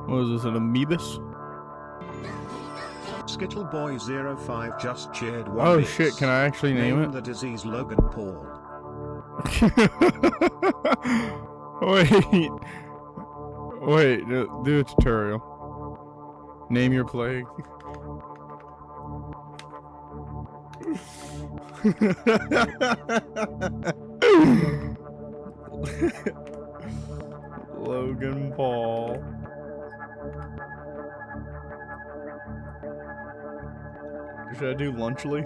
What is this, an amoebus? Skittle Boy 05 just cheered one. Oh bits. shit, can I actually name it? The disease Logan Paul. Wait, do a tutorial. Name your plague. Logan Paul. Should I do Lunchly?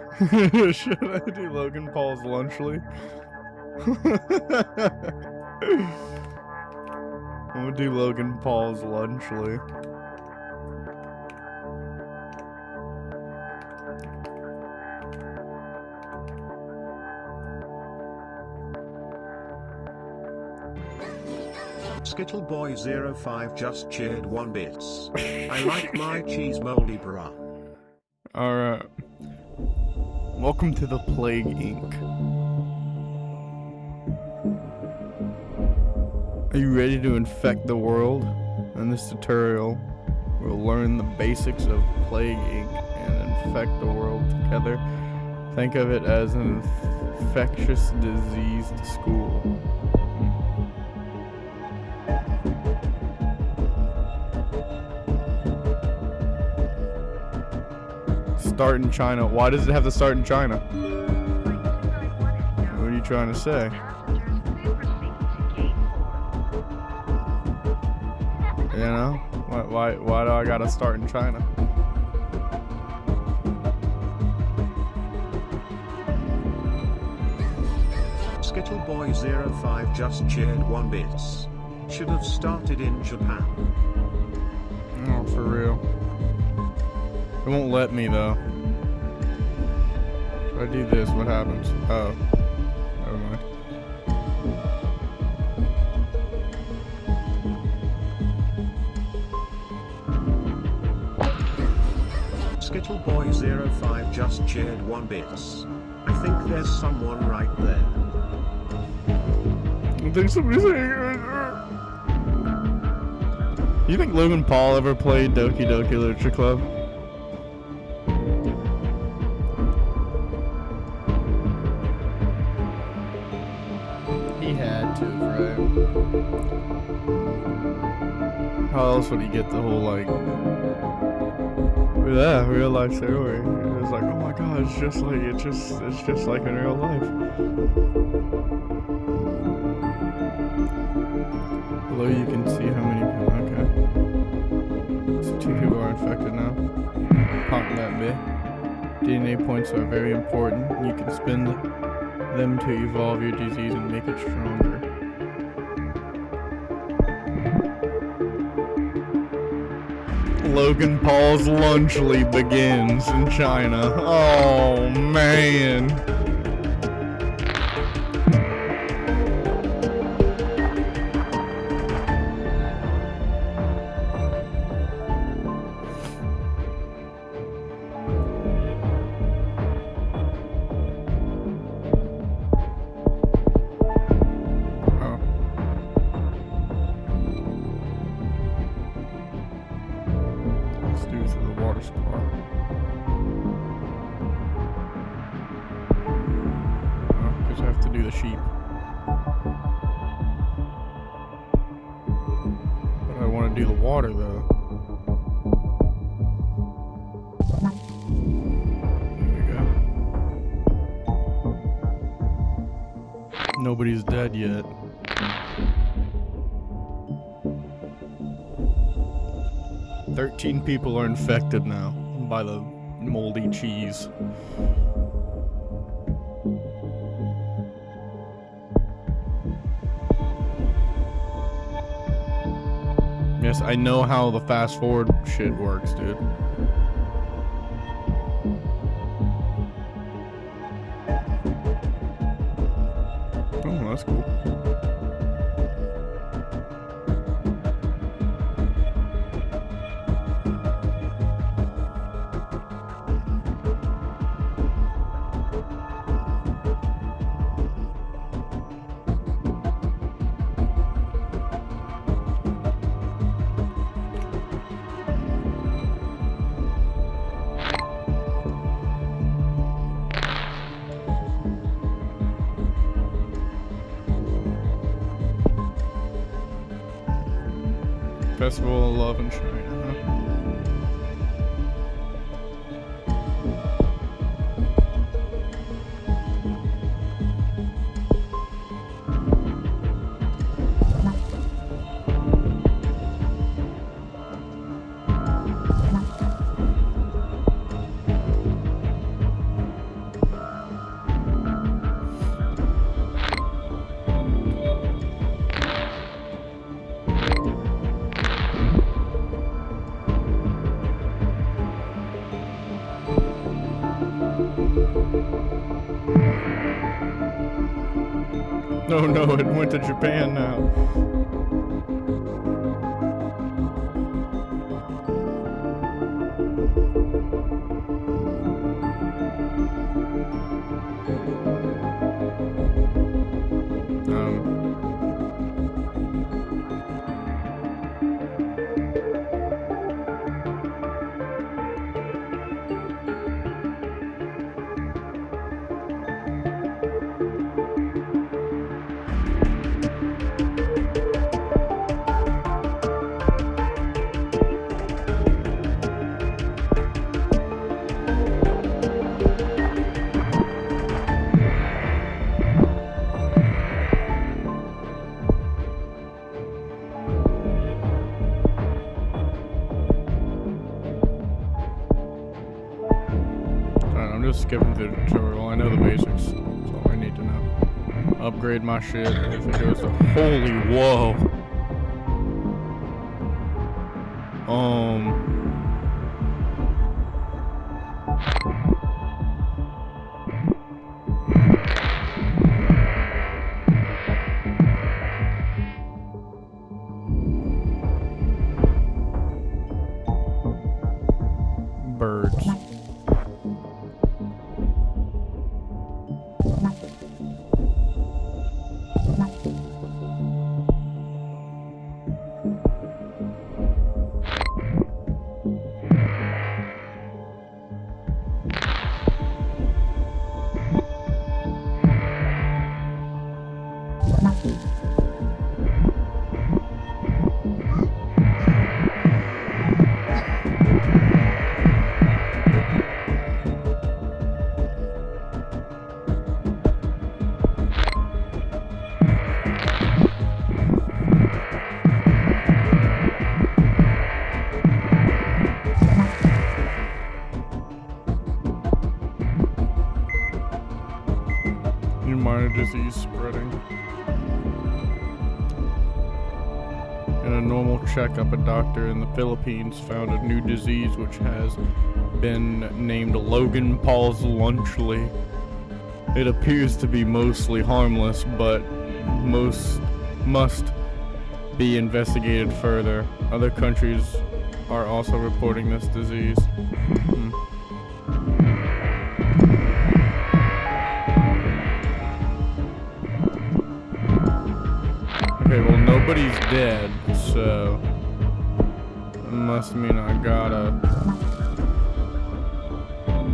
Should I do Logan Paul's Lunchly? I'm gonna do Logan Paul's Lunchly. Skittle Boy 05 just cheered one bits. I like my cheese moldy bra. Alright. Welcome to the Plague Inc. Are you ready to infect the world? In this tutorial, we'll learn the basics of Plague Inc. and infect the world together. Think of it as an infectious disease to school. Start in China. Why does it have to start in China? What are you trying to say? You know? Why do I gotta start in China? Skittle Boy 05 just cheered one bits. Should have started in Japan. Oh, for real. It won't let me though. If I do this, what happens? Oh. Never mind. Skittle Boy 05 just cheered one bits. I think there's someone right there. I think somebody's saying. You think Logan Paul ever played Doki-Doki Literature Club? He had to, right? How else would he get the whole, like, yeah, real life story? It was like, oh my god, it's just like in real life. Below you can see how many people, okay. So 2 people are infected now. Pop that bit. DNA points are very important. You can spend them to evolve your disease and make it stronger. Logan Paul's Lunchly begins in China. Oh man. Through the water supply. Because I have to do the sheep. But I want to do the water though. There we go. Nobody's dead yet. "13 people are infected now by the moldy cheese." Yes, I know how the fast forward shit works, dude. Oh, that's cool. Festival of Love in China, huh? No, no, it went to Japan now. I'm just skipping through the tutorial. I know the basics. That's all I need to know. Upgrade my shit if it goes to... Holy whoa. Birds. Minor disease spreading. In a normal checkup, a doctor in the Philippines found a new disease which has been named Logan-Paul's lunchly. It appears to be mostly harmless, but must be investigated further. Other countries are also reporting this disease. Okay, well, nobody's dead, so it must mean I gotta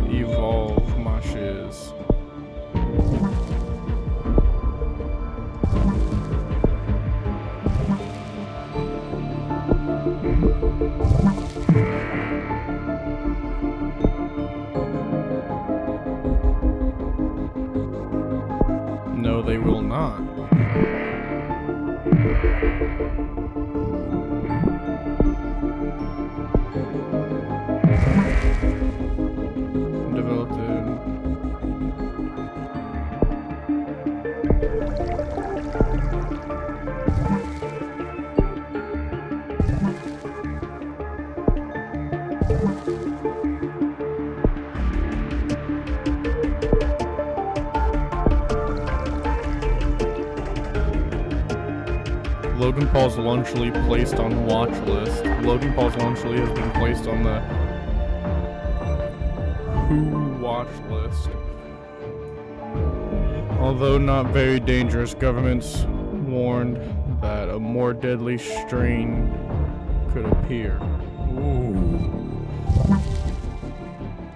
evolve my shiz. No, they will not. Developed Logan Paul's lunchly placed on watch list. Logan Paul's lunchly has been placed on the WHO watch list. Although not very dangerous, governments warned that a more deadly strain could appear. Ooh.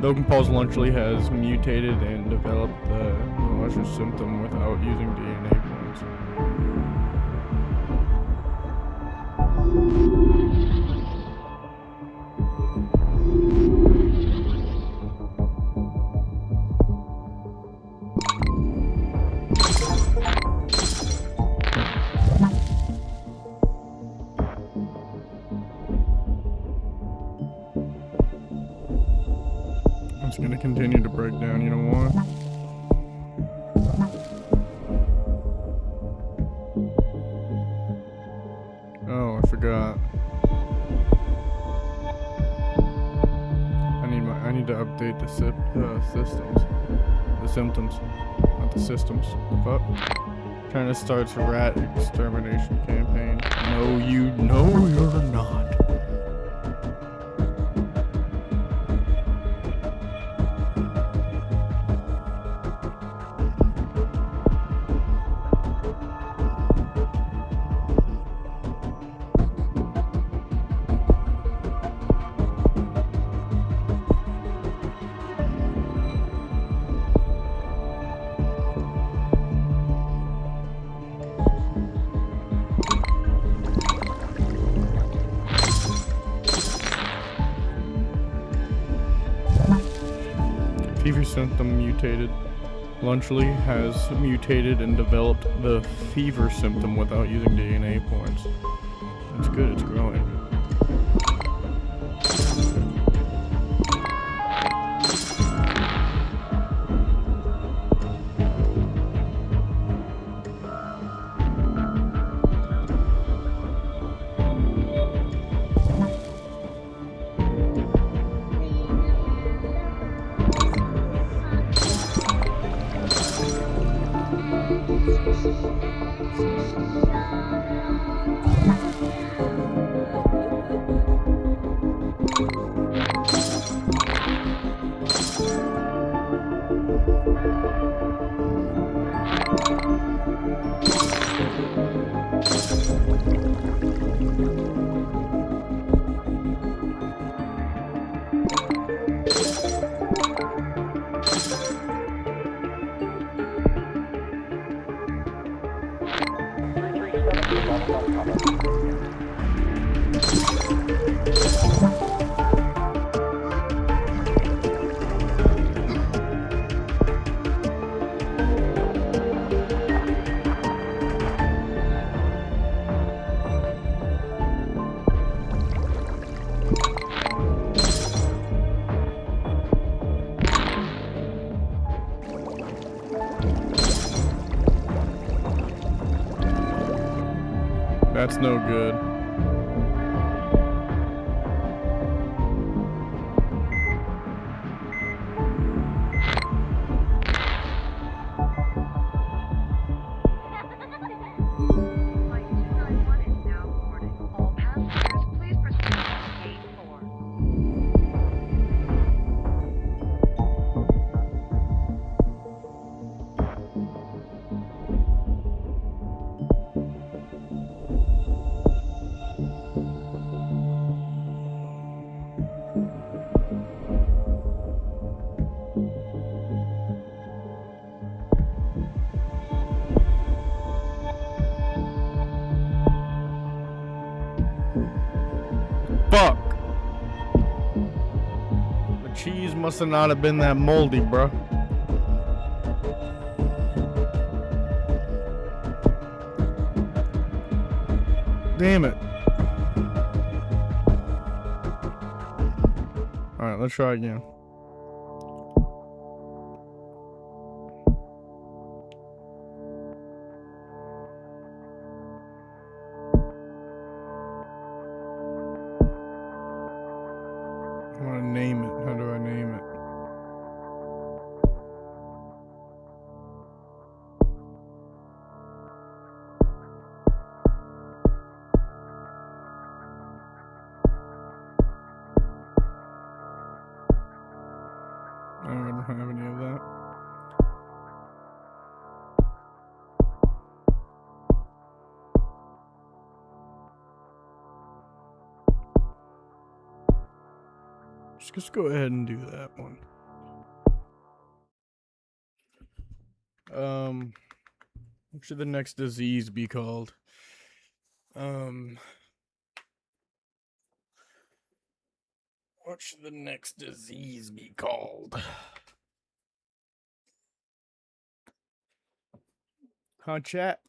Logan Paul's lunchly has mutated and developed the nausea symptom without using DNA points. It's gonna continue to break down, you know why? Oh, I forgot. I need to update the systems. The symptoms. Not the systems. The fuck? Trying to start a rat extermination campaign. No, you're not. Fever symptom mutated. Lunchley has mutated and developed the fever symptom without using DNA points. That's good, it's growing. That's no good. Flight 291 is now boarding. All passengers, please proceed to gate 4. Fuck! The cheese must have not have been that moldy, bruh. Damn it. Alright, let's try again. I want to name it. How do I name it? I don't have any of that. Just go ahead and do that one. What should the next disease be called? What should the next disease be called? Huh, chat?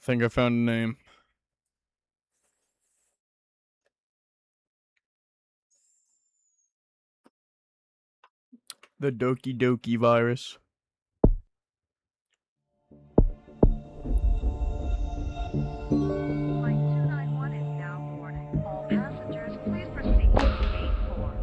think I found a name. The Doki-Doki virus. Flight 291 is now boarding. All passengers, please proceed to gate 4.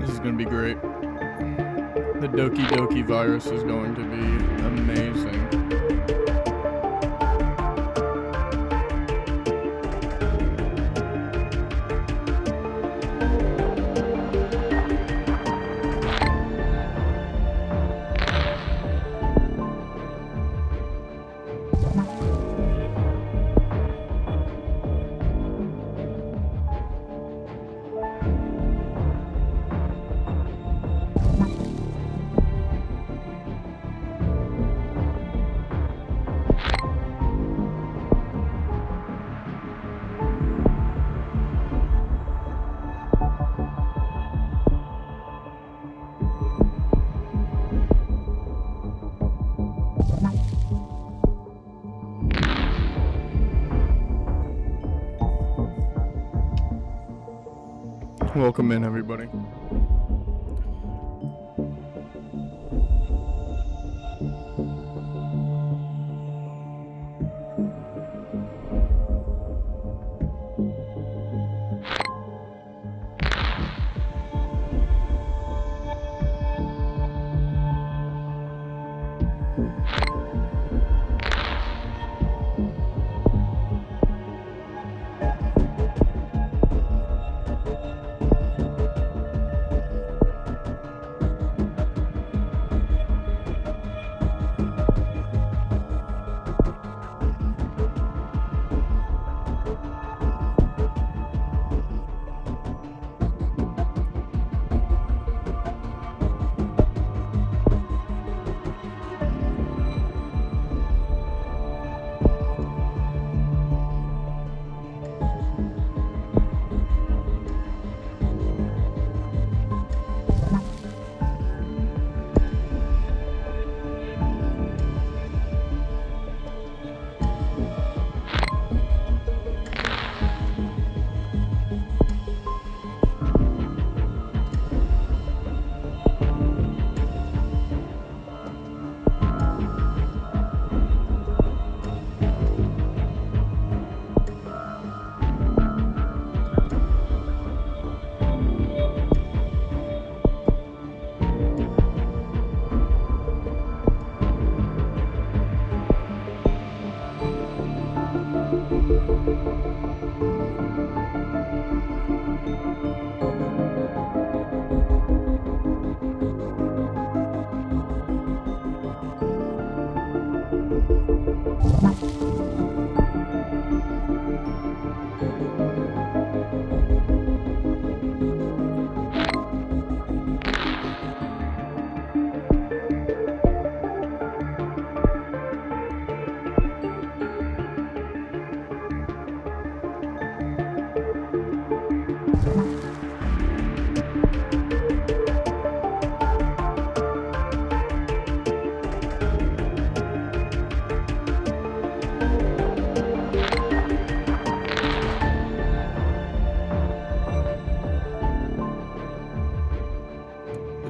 This is gonna be great. The Doki-Doki virus is going to be amazing. Welcome in, everybody.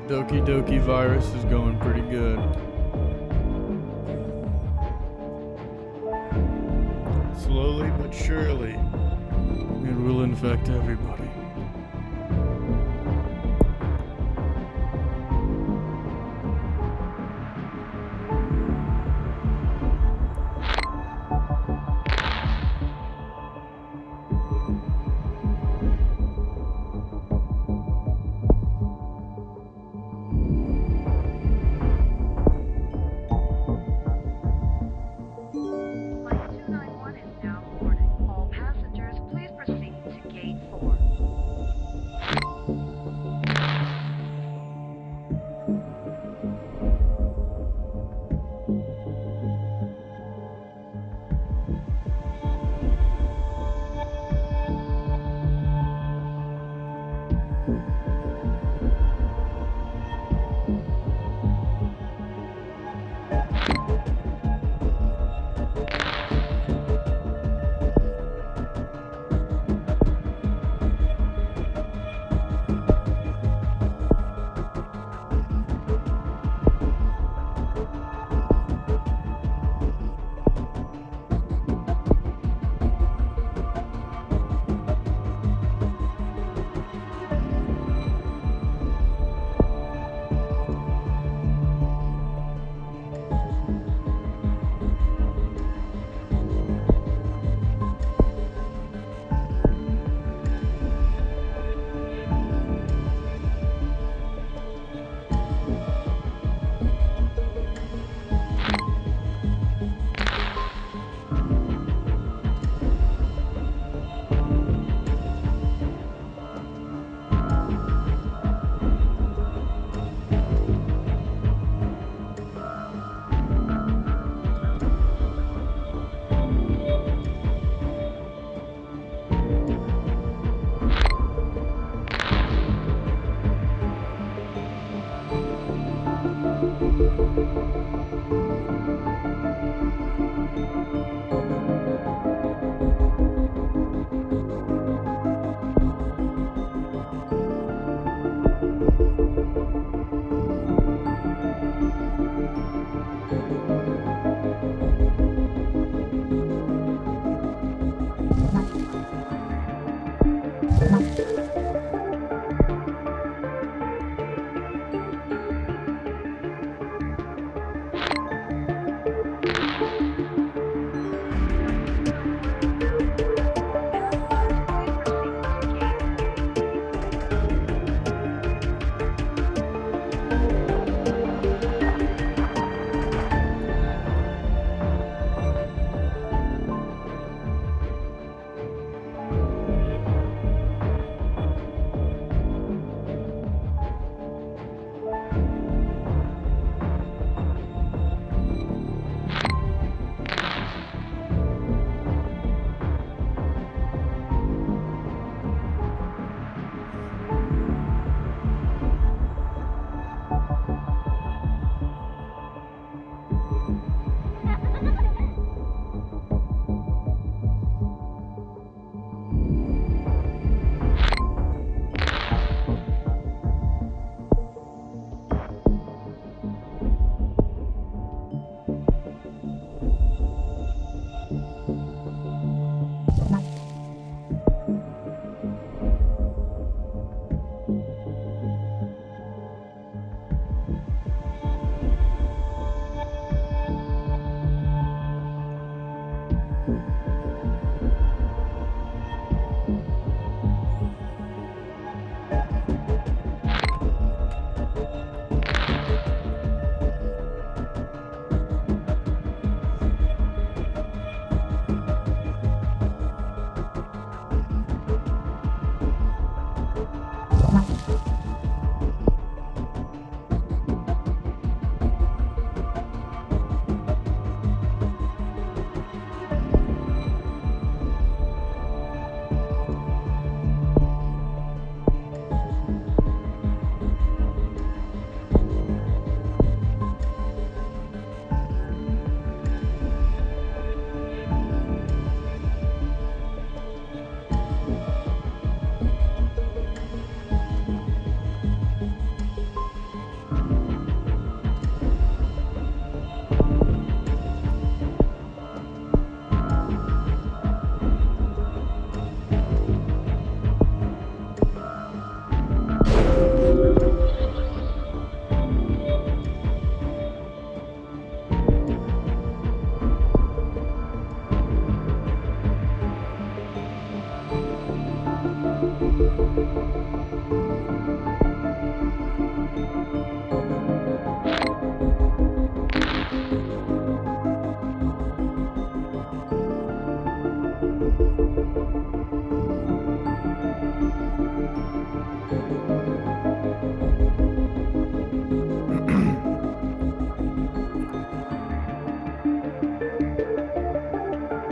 Doki-Doki virus is going pretty good. Slowly but surely, it will infect everybody. Flight 291 is now boarding. All passengers, please proceed to gate 4.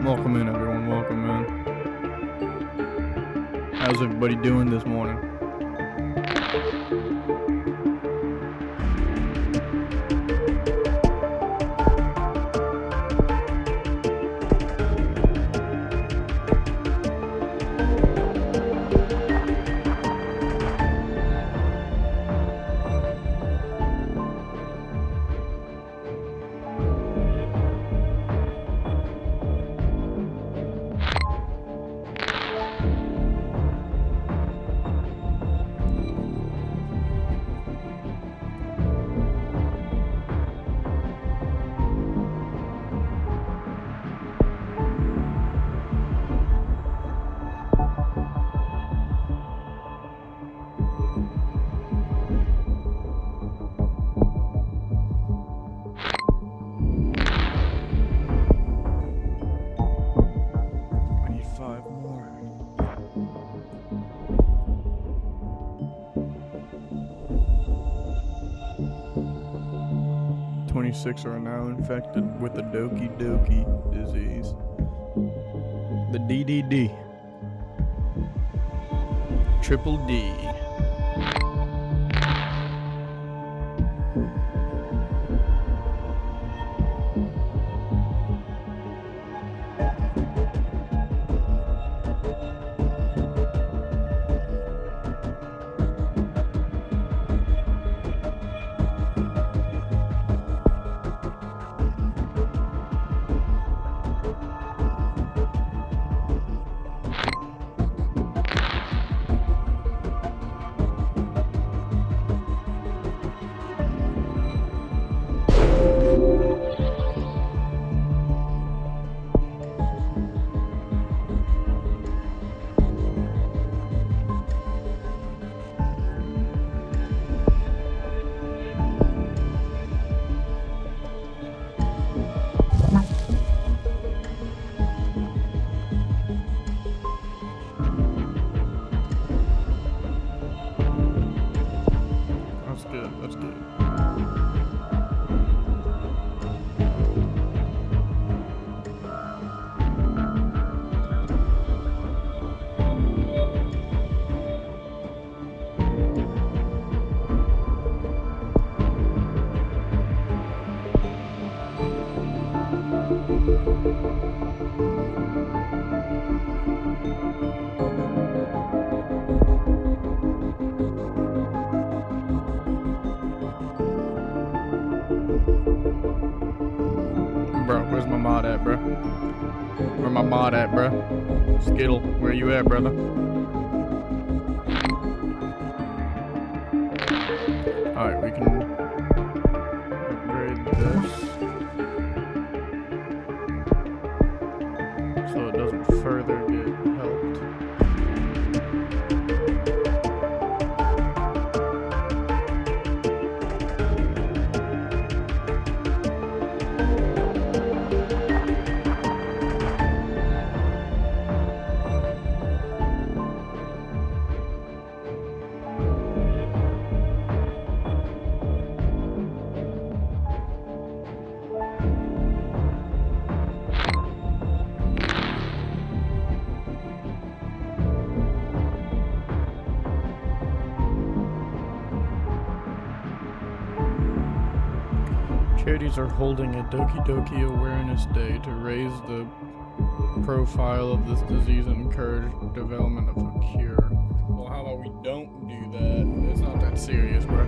Welcome in, everyone. Welcome in. How's everybody doing this morning? I need 5 more. "26 are now infected with the Doki-Doki disease. The DDD. Triple D. That's good. That's good. Bro, where's my mod at, bro? Where my mod at, bro? Skittle, where you at, brother? Alright, we can upgrade this so it doesn't further get helped. Charities are holding a Doki-Doki Awareness Day to raise the profile of this disease and encourage development of a cure. Well, how about we don't do that? It's not that serious, bro.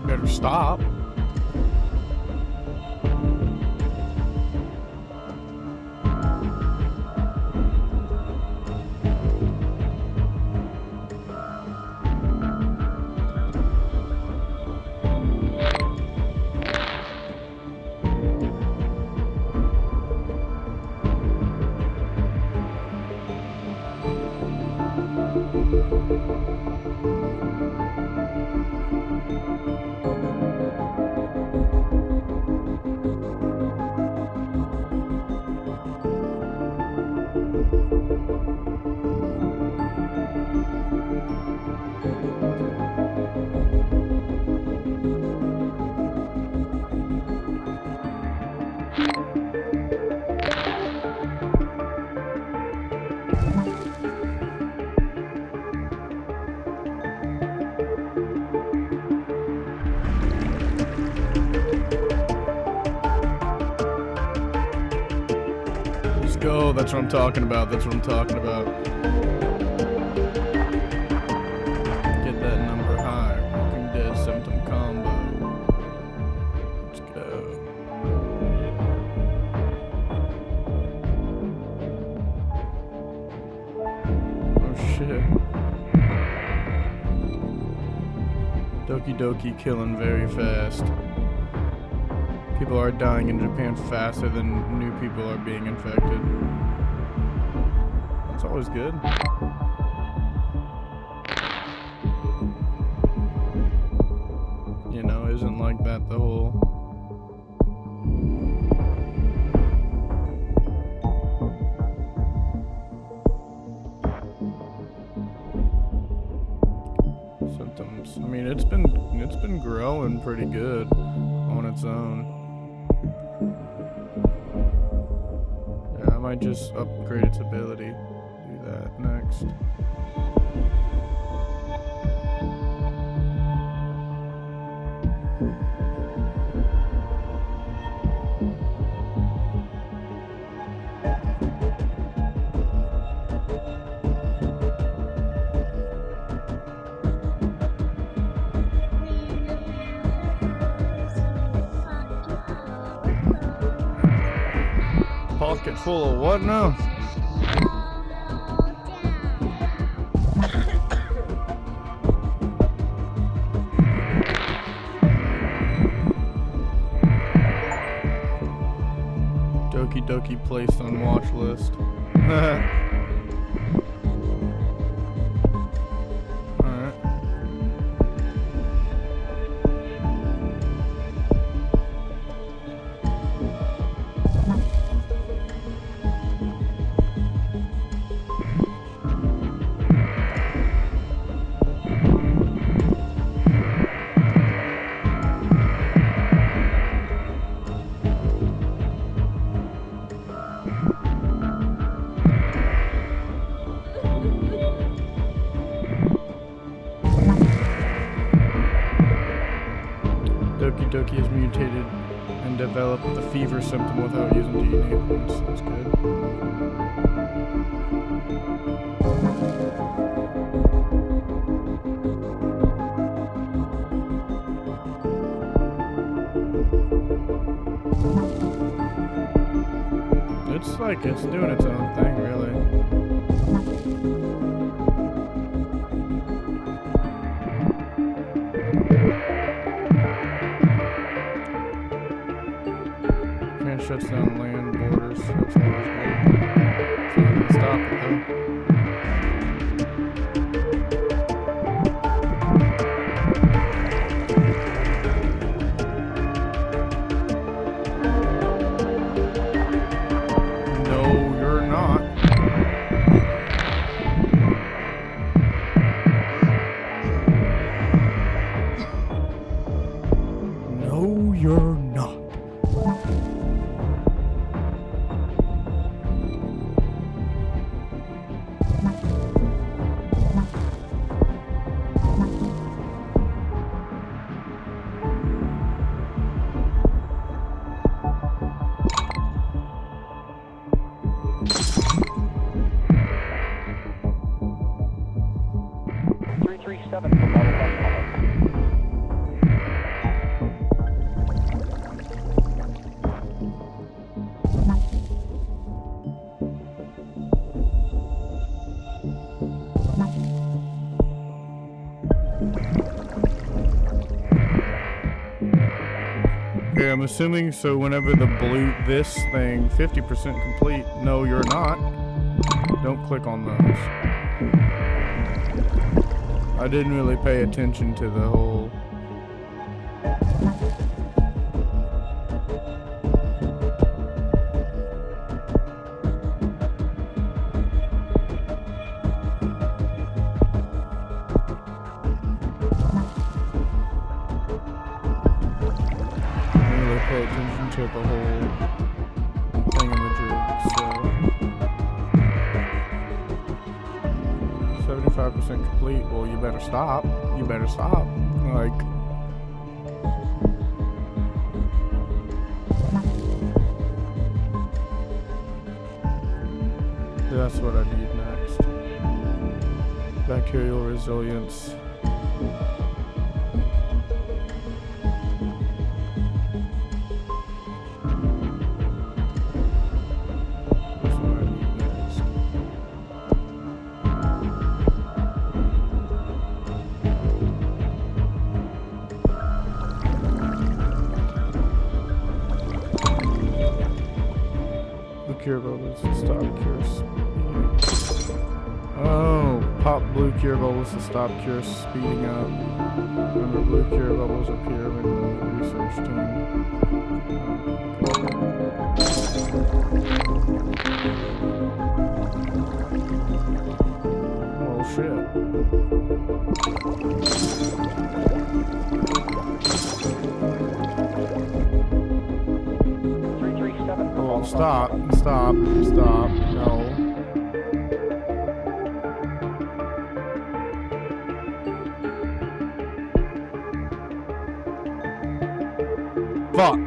Better stop. Go, that's what I'm talking about. That's what I'm talking about. Get that number high. Walking Dead symptom combo. Let's go. Oh shit. Doki-Doki killing very fast. People are dying in Japan faster than new people are being infected. That's always good. You know, isn't like that the whole... symptoms. I mean, it's been growing pretty good on its own. I might just upgrade its ability. Do that next. Pocket full of what now? Doki-Doki placed on watch list. Alright. Doki-Doki has mutated and developed the fever symptom without using DNA points. That's good. It's like it's doing its own thing, really. Shuts down land borders, so it's always good. It's not gonna stop it though. No, you're not. No, you're not. Okay, I'm assuming so whenever the blue, this thing, 50% complete, no you're not. Don't click on those. I didn't really pay attention to the whole... Pay attention to the whole thing in the jig, so 75% complete. Well, you better stop. You better stop. Like, that's what I need next. Bacterial resilience. Cure bubbles to stop cure speeding. Oh, pop blue cure bubbles to stop cure speeding up. Remember, blue cure bubbles appear when the research team. Oh shit. Oh, stop, no. Fuck.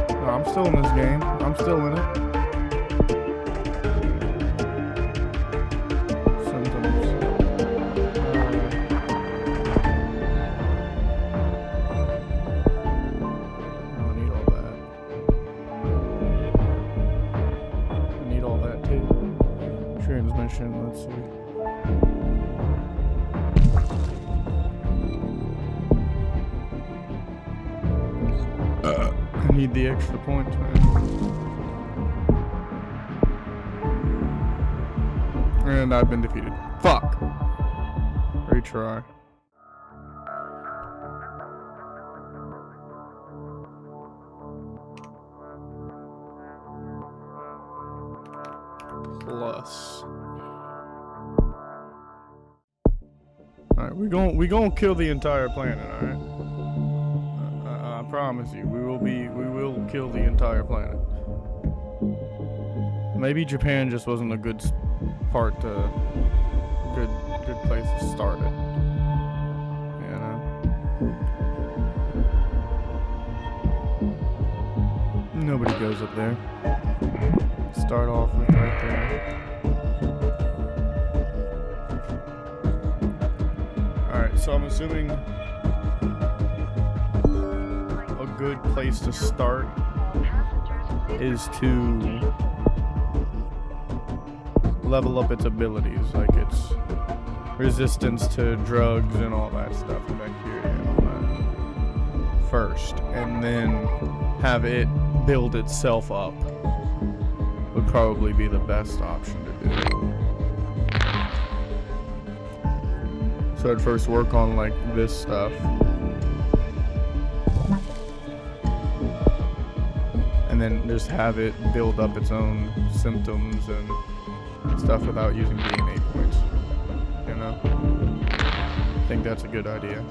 No, I'm still in this game. I'm still in it. Transmission, let's see. I need the extra points, man. And I've been defeated. Fuck! Retry. Plus. Alright, we gon' kill the entire planet, alright? I promise you, we will kill the entire planet. Maybe Japan just wasn't a good part to good place to start it. You know? Nobody goes up there. Start off with right there. Alright, so I'm assuming a good place to start is to level up its abilities, like its resistance to drugs and all that stuff, and bacteria and all that first, and then have it build itself up. Would probably be the best option to do. So I'd first work on like this stuff. And then just have it build up its own symptoms and stuff without using DNA points. You know? I think that's a good idea.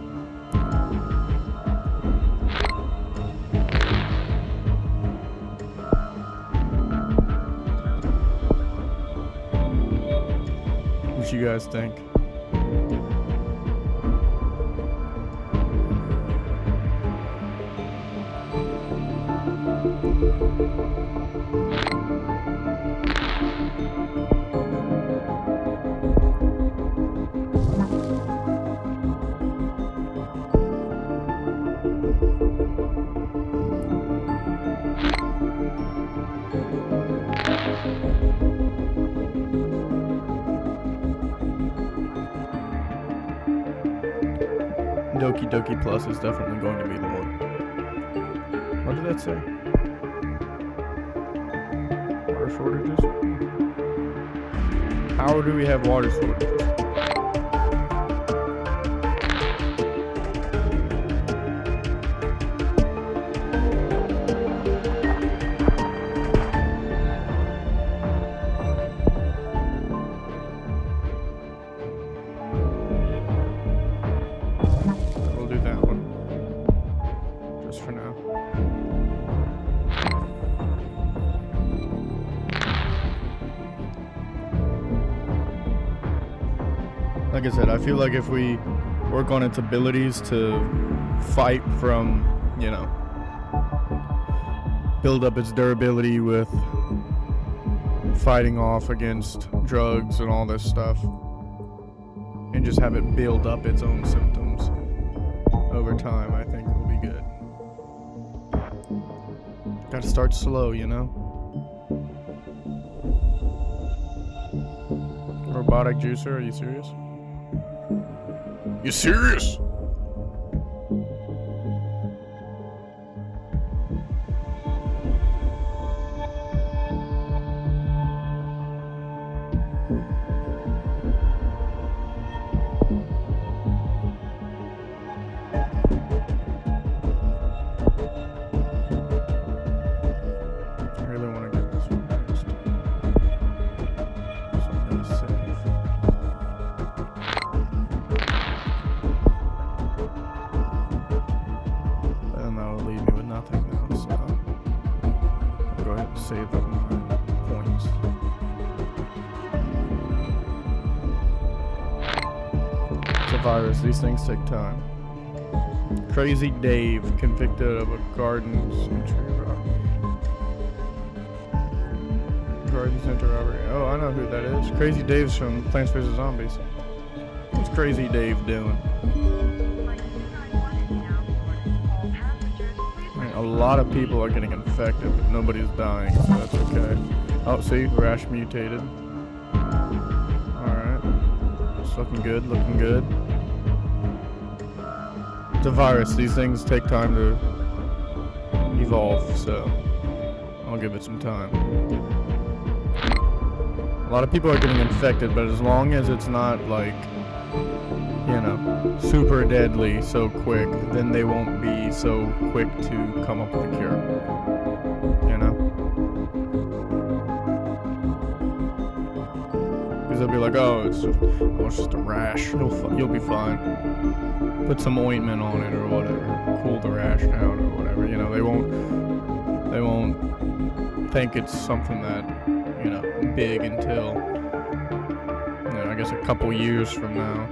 What you guys think? Doki-Doki Plus is definitely going to be the one. What did that say? Water shortages? How do we have water shortages? We'll do that one. Just for now. Like I said, I feel like if we work on its abilities to fight from, you know, build up its durability with fighting off against drugs and all this stuff, and just have it build up its own symptoms over time, I think it'll be good. Gotta start slow, you know? Robotic juicer, are you serious? You serious? I really want to get this one fixed. So I'm gonna save. And that will leave me with nothing now, so I'll go ahead and save up my points. It's a virus, these things take time. Crazy Dave, convicted of a garden center robbery. Oh, I know who that is. Crazy Dave's from Plants vs. Zombies. What's Crazy Dave doing? Flight 291 is now boarding. All passengers, please A lot of people are getting infected, but nobody's dying, so that's okay. Oh, see, rash mutated. Alright. It's looking good, looking good. It's a virus. These things take time to evolve, so I'll give it some time. A lot of people are getting infected, but as long as it's not like, you know, super deadly so quick, then they won't be so quick to come up with a cure. You know? Because they'll be like, oh, it's just a rash. You'll be fine. Put some ointment on it or whatever. Cool the rash down or whatever. You know, they won't think it's something that, you know, big until, you know, I guess a couple years from now.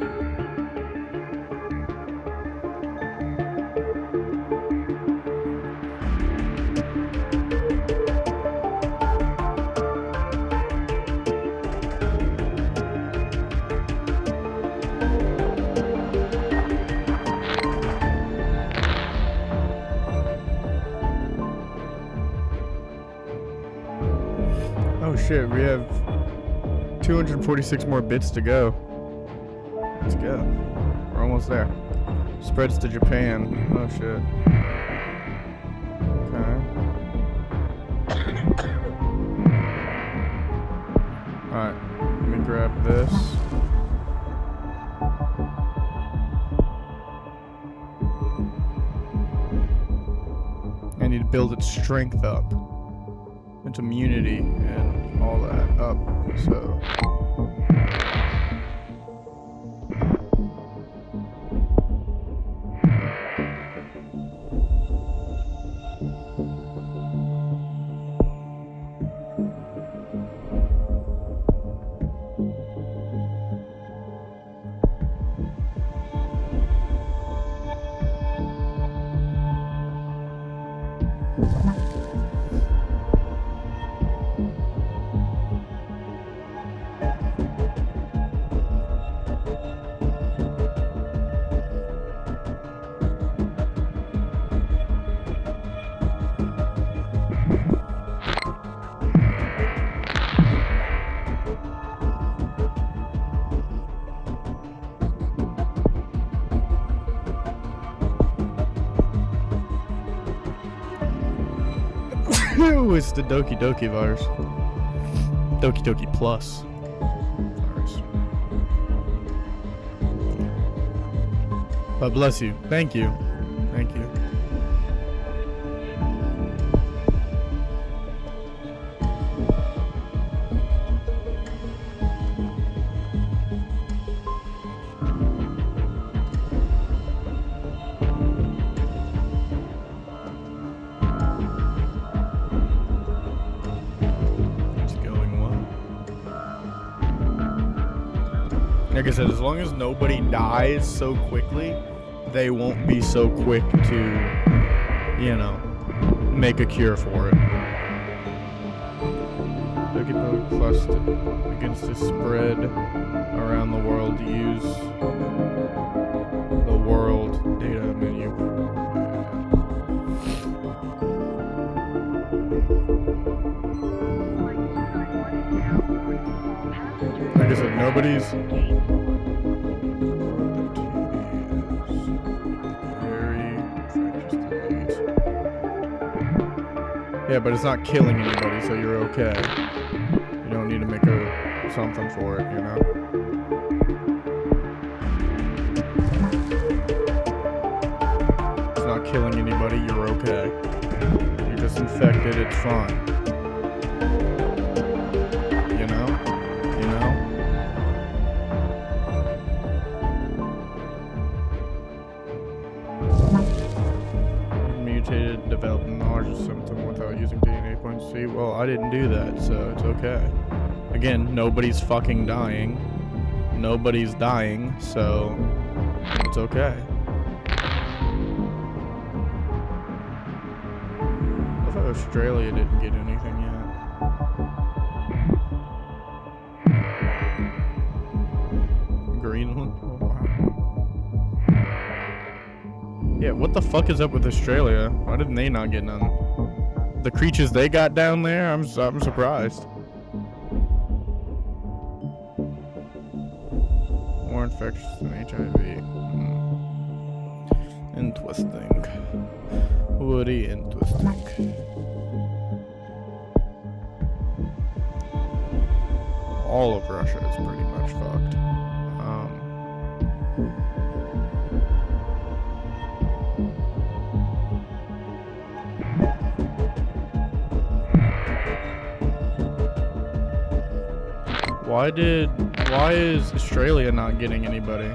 Oh shit, we have 246 more bits to go. Let's go. We're almost there. Spreads to Japan. Oh shit. Okay. Alright, let me grab this. I need to build its strength up. Its immunity and all that up, so. Ew, it's the Doki-Doki virus. Doki-Doki Plus virus. But bless you. Thank you. Thank you. Like I said, as long as nobody dies so quickly, they won't be so quick to, you know, make a cure for it. Doki-Doki Plus begins to spread around the world. Use the world data menu. Like I said, nobody's... Yeah, but it's not killing anybody, so you're okay. You don't need to make something for it, you know? It's not killing anybody, you're okay. You're just infected, it's fine. You know? You know? Mutated, developed knowledge of symptom without using DNA points. See, well, I didn't do that, so it's okay. Again, nobody's fucking dying. Nobody's dying, so it's okay. I thought Australia didn't get anything yet. Greenland? Oh, wow. Yeah, what the fuck is up with Australia? Why didn't they not get none? The creatures they got down there, I'm surprised. More infectious than HIV. Interesting. Very interesting. All of Russia is pretty much fucked. Why is Australia not getting anybody?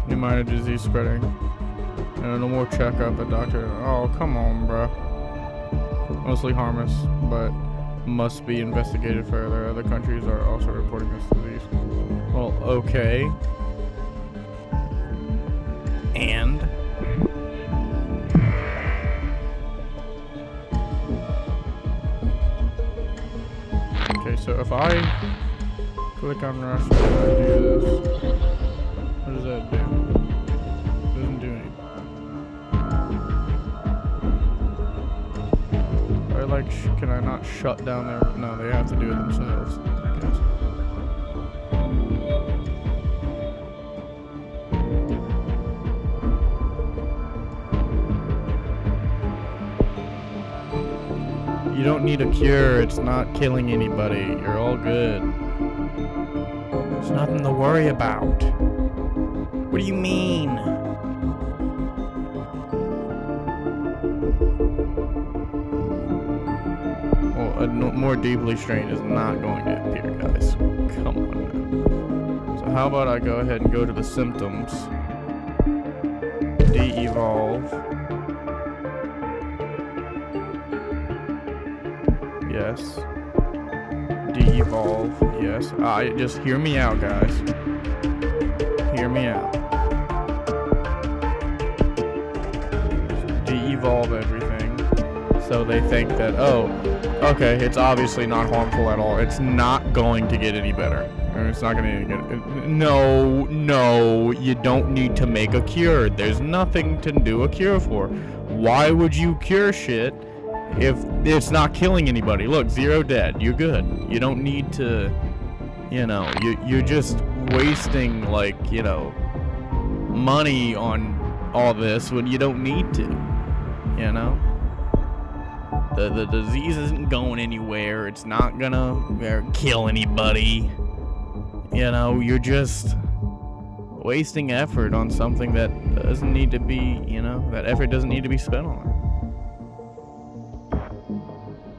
New minor disease spreading. And no more checkup at doctor. Oh, come on, bro. Mostly harmless, but must be investigated further. Other countries are also reporting this disease. Well, okay. And okay, so if I click on Russia and I do this, what does that do? It doesn't do anything. Can I not shut down their? No, they have to do it themselves, I guess. You don't need a cure, it's not killing anybody, you're all good. There's nothing to worry about. What do you mean? Well, a more deeply strain is not going to appear, guys. Come on now. So how about I go ahead and go to the symptoms. De-evolve. Yes. De-evolve. Yes. Just hear me out, guys. Hear me out. De-evolve everything. So they think that, oh, okay, it's obviously not harmful at all. It's not going to get any better. Or it's not going to get... No, you don't need to make a cure. There's nothing to do a cure for. Why would you cure shit if it's not killing anybody, look, 0 dead, you're good. You don't need to, you know, you're just wasting, like, you know, money on all this when you don't need to, you know? The disease isn't going anywhere. It's not gonna kill anybody. You know, you're just wasting effort on something that doesn't need to be, you know, that effort doesn't need to be spent on.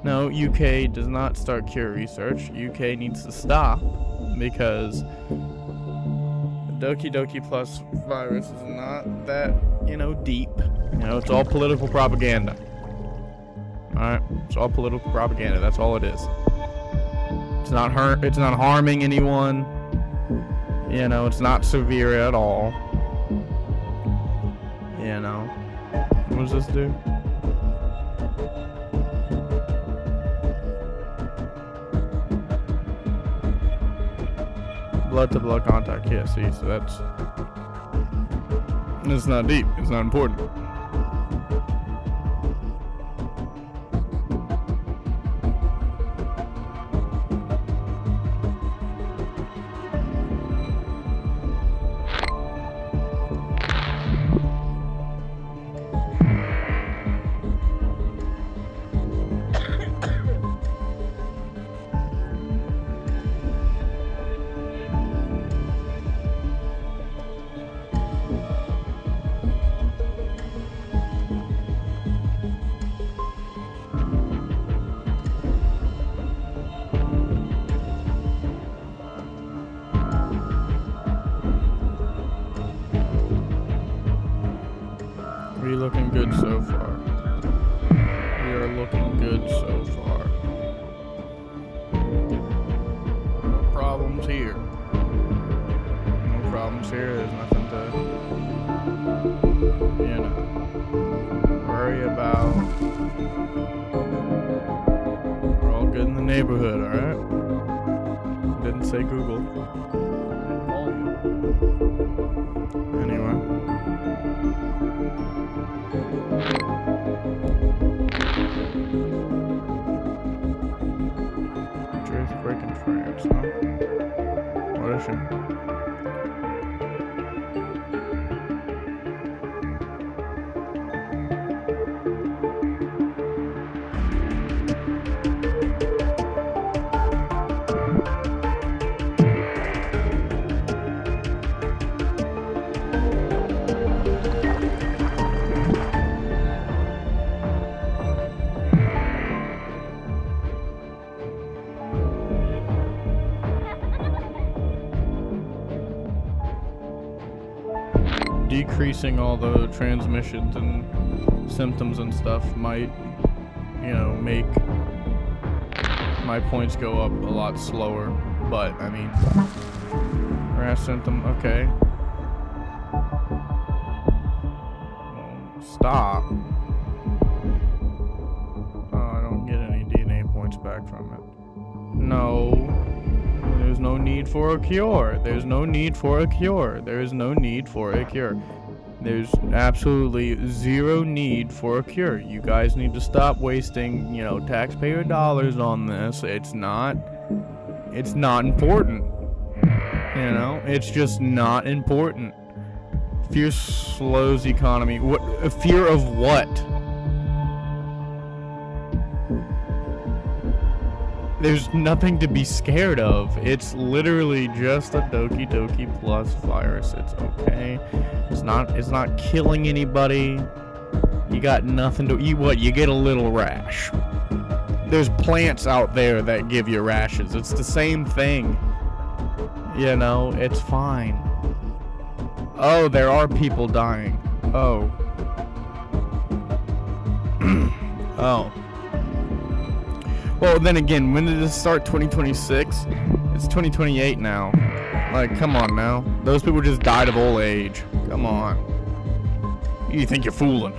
No, UK does not start cure research. UK needs to stop because the Doki-Doki Plus virus is not that, you know, deep. You know, it's all political propaganda. Alright? It's all political propaganda. That's all it is. It's not harming anyone. You know, it's not severe at all. You know. What does this do? Blood to blood contact, yeah, see, so that's not deep, it's not important. We're looking good so far. We are looking good so far. No problems here. No problems here. There's nothing to, you know, worry about. We're all good in the neighborhood, alright? Didn't say Google. Anyway. Earthquake in France, huh? What is it? Decreasing all the transmissions and symptoms and stuff might, you know, make my points go up a lot slower. But, I mean, rash symptom, okay. Stop. Oh, I don't get any DNA points back from it. No. There's no need for a cure. There's no need for a cure. There is no need for a cure. There's absolutely zero need for a cure. You guys need to stop wasting, you know, taxpayer dollars on this. It's not important. You know, it's just not important. Fear slows the economy. What? Fear of what? There's nothing to be scared of. It's literally just a Doki-Doki Plus virus. It's okay. It's not killing anybody. You got nothing to eat. What? You get a little rash. There's plants out there that give you rashes. It's the same thing. You know, it's fine. Oh, there are people dying. Oh. Oh. Well, then again, when did this start? 2026? It's 2028 now. Like, come on now. Those people just died of old age. Come on. You think you're fooling?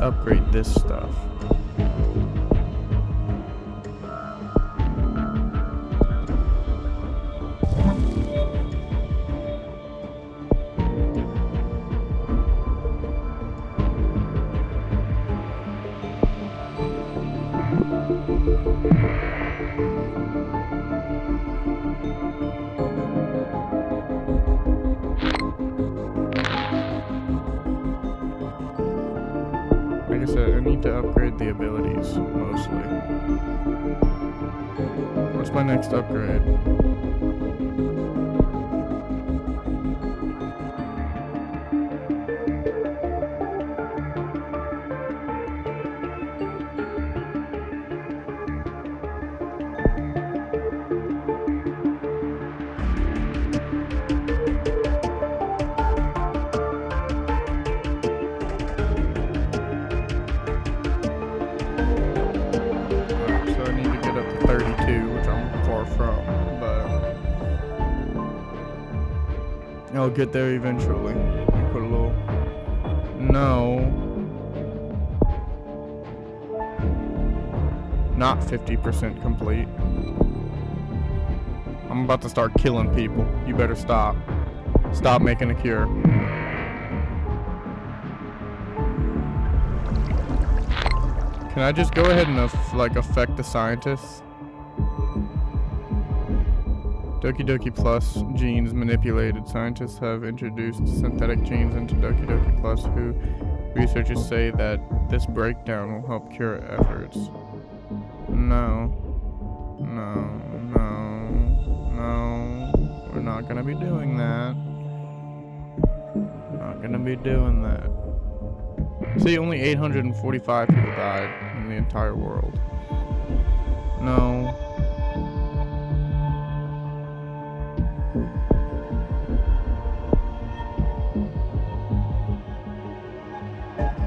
to upgrade this stuff. Like I said, I need to upgrade the abilities, mostly. What's my next upgrade? So I need to get up to 32, which I'm far from, but I'll get there eventually. Let me put a little... No. Not 50% complete. I'm about to start killing people. You better stop. Stop making a cure. Can I just go ahead and affect the scientists? Doki-Doki Plus genes manipulated. Scientists have introduced synthetic genes into Doki-Doki Plus, who researchers say that this breakdown will help cure efforts. No. No. No. No. We're not gonna be doing that. Not gonna be doing that. See, only 845 people died in the entire world. No.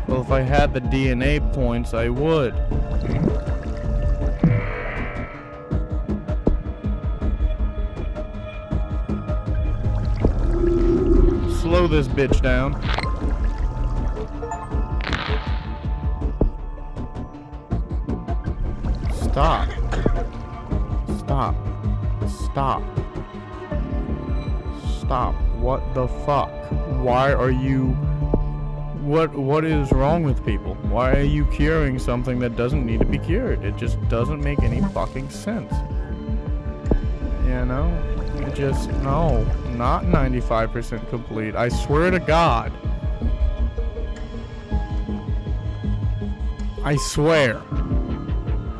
Well, if I had the DNA points, I would. Slow this bitch down. Stop. Stop. Stop. Stop. What the fuck? Why are you... What is wrong with people? Why are you curing something that doesn't need to be cured? It just doesn't make any fucking sense. You know? It just... No. Not 95% complete. I swear to God. I swear.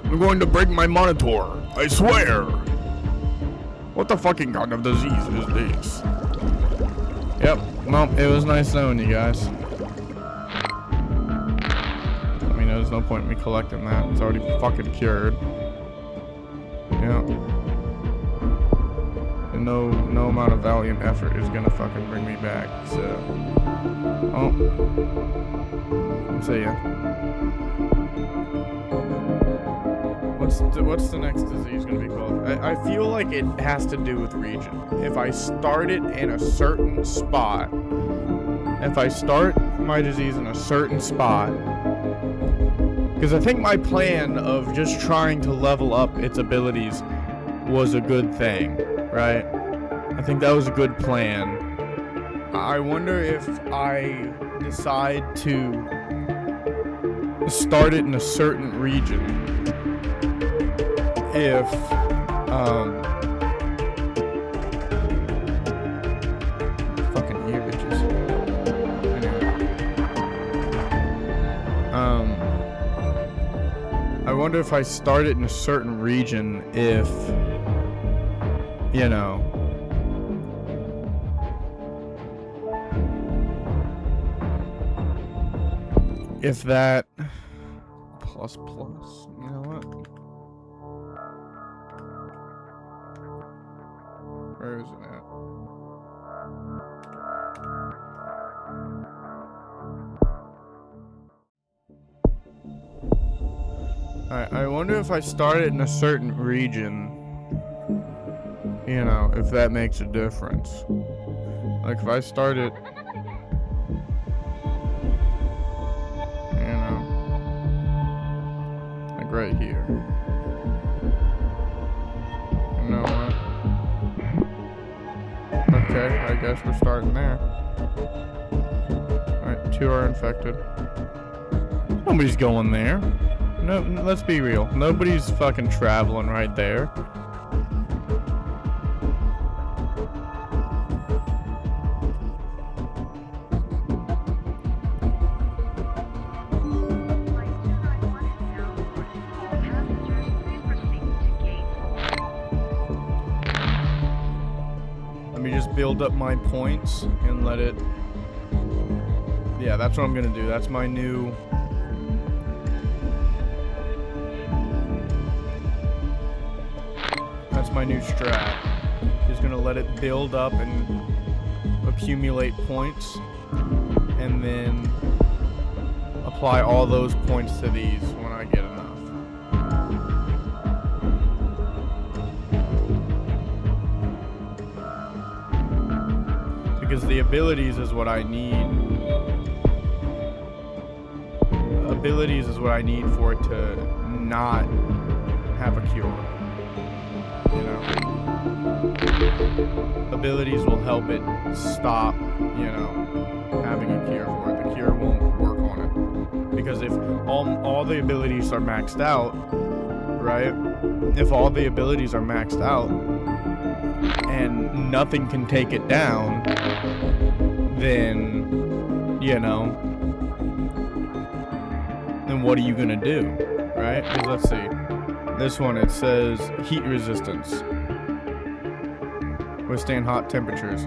I'm going to break my monitor. I swear. What the fucking kind of disease is this? Yep. Well, it was nice knowing you guys. I mean, there's no point in me collecting that. It's already fucking cured. Yeah. And no amount of valiant effort is gonna fucking bring me back. So. Oh. See ya. What's the next disease gonna be called? I feel like it has to do with region. If I start it in a certain spot, if I start my disease in a certain spot, because I think my plan of just trying to level up its abilities was a good thing, right? I think that was a good plan. I wonder if I decide to start it in a certain region, if fucking ear itches. Anyway. I wonder if I start it in a certain region, if, you know, if that plus, you know what? Where is it at? Alright, I wonder if I start it in a certain region, you know, if that makes a difference. Like if I start it, you know, right here. You know what? Okay, I guess we're starting there. Alright, 2 are infected. Nobody's going there. No, let's be real. Nobody's fucking traveling right there. Flight 291 is now boarding. All passengers, please proceed to gate 4. Let me just build up my points and let it... Yeah, that's what I'm gonna do. That's my new... That's my new strat. Just gonna let it build up and accumulate points, and then apply all those points to these when I get enough. Because the abilities is what I need. Abilities is what I need for it to not have a cure. You know, abilities will help it stop, you know, having a cure for it. The cure won't work on it, because if all the abilities are maxed out, right? If all the abilities are maxed out and nothing can take it down, then, you know, then what are you gonna do, right? 'Cause let's see. This one, it says heat resistance. Withstand hot temperatures.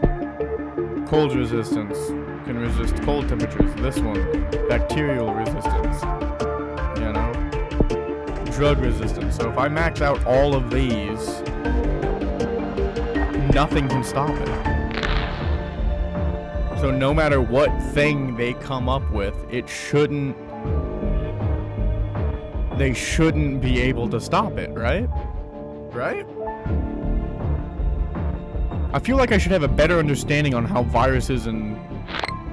Cold resistance. Can resist cold temperatures. This one, bacterial resistance. You know? Drug resistance. So if I max out all of these, nothing can stop it. So no matter what thing they come up with, they shouldn't be able to stop it, right? Right? I feel like I should have a better understanding on how viruses and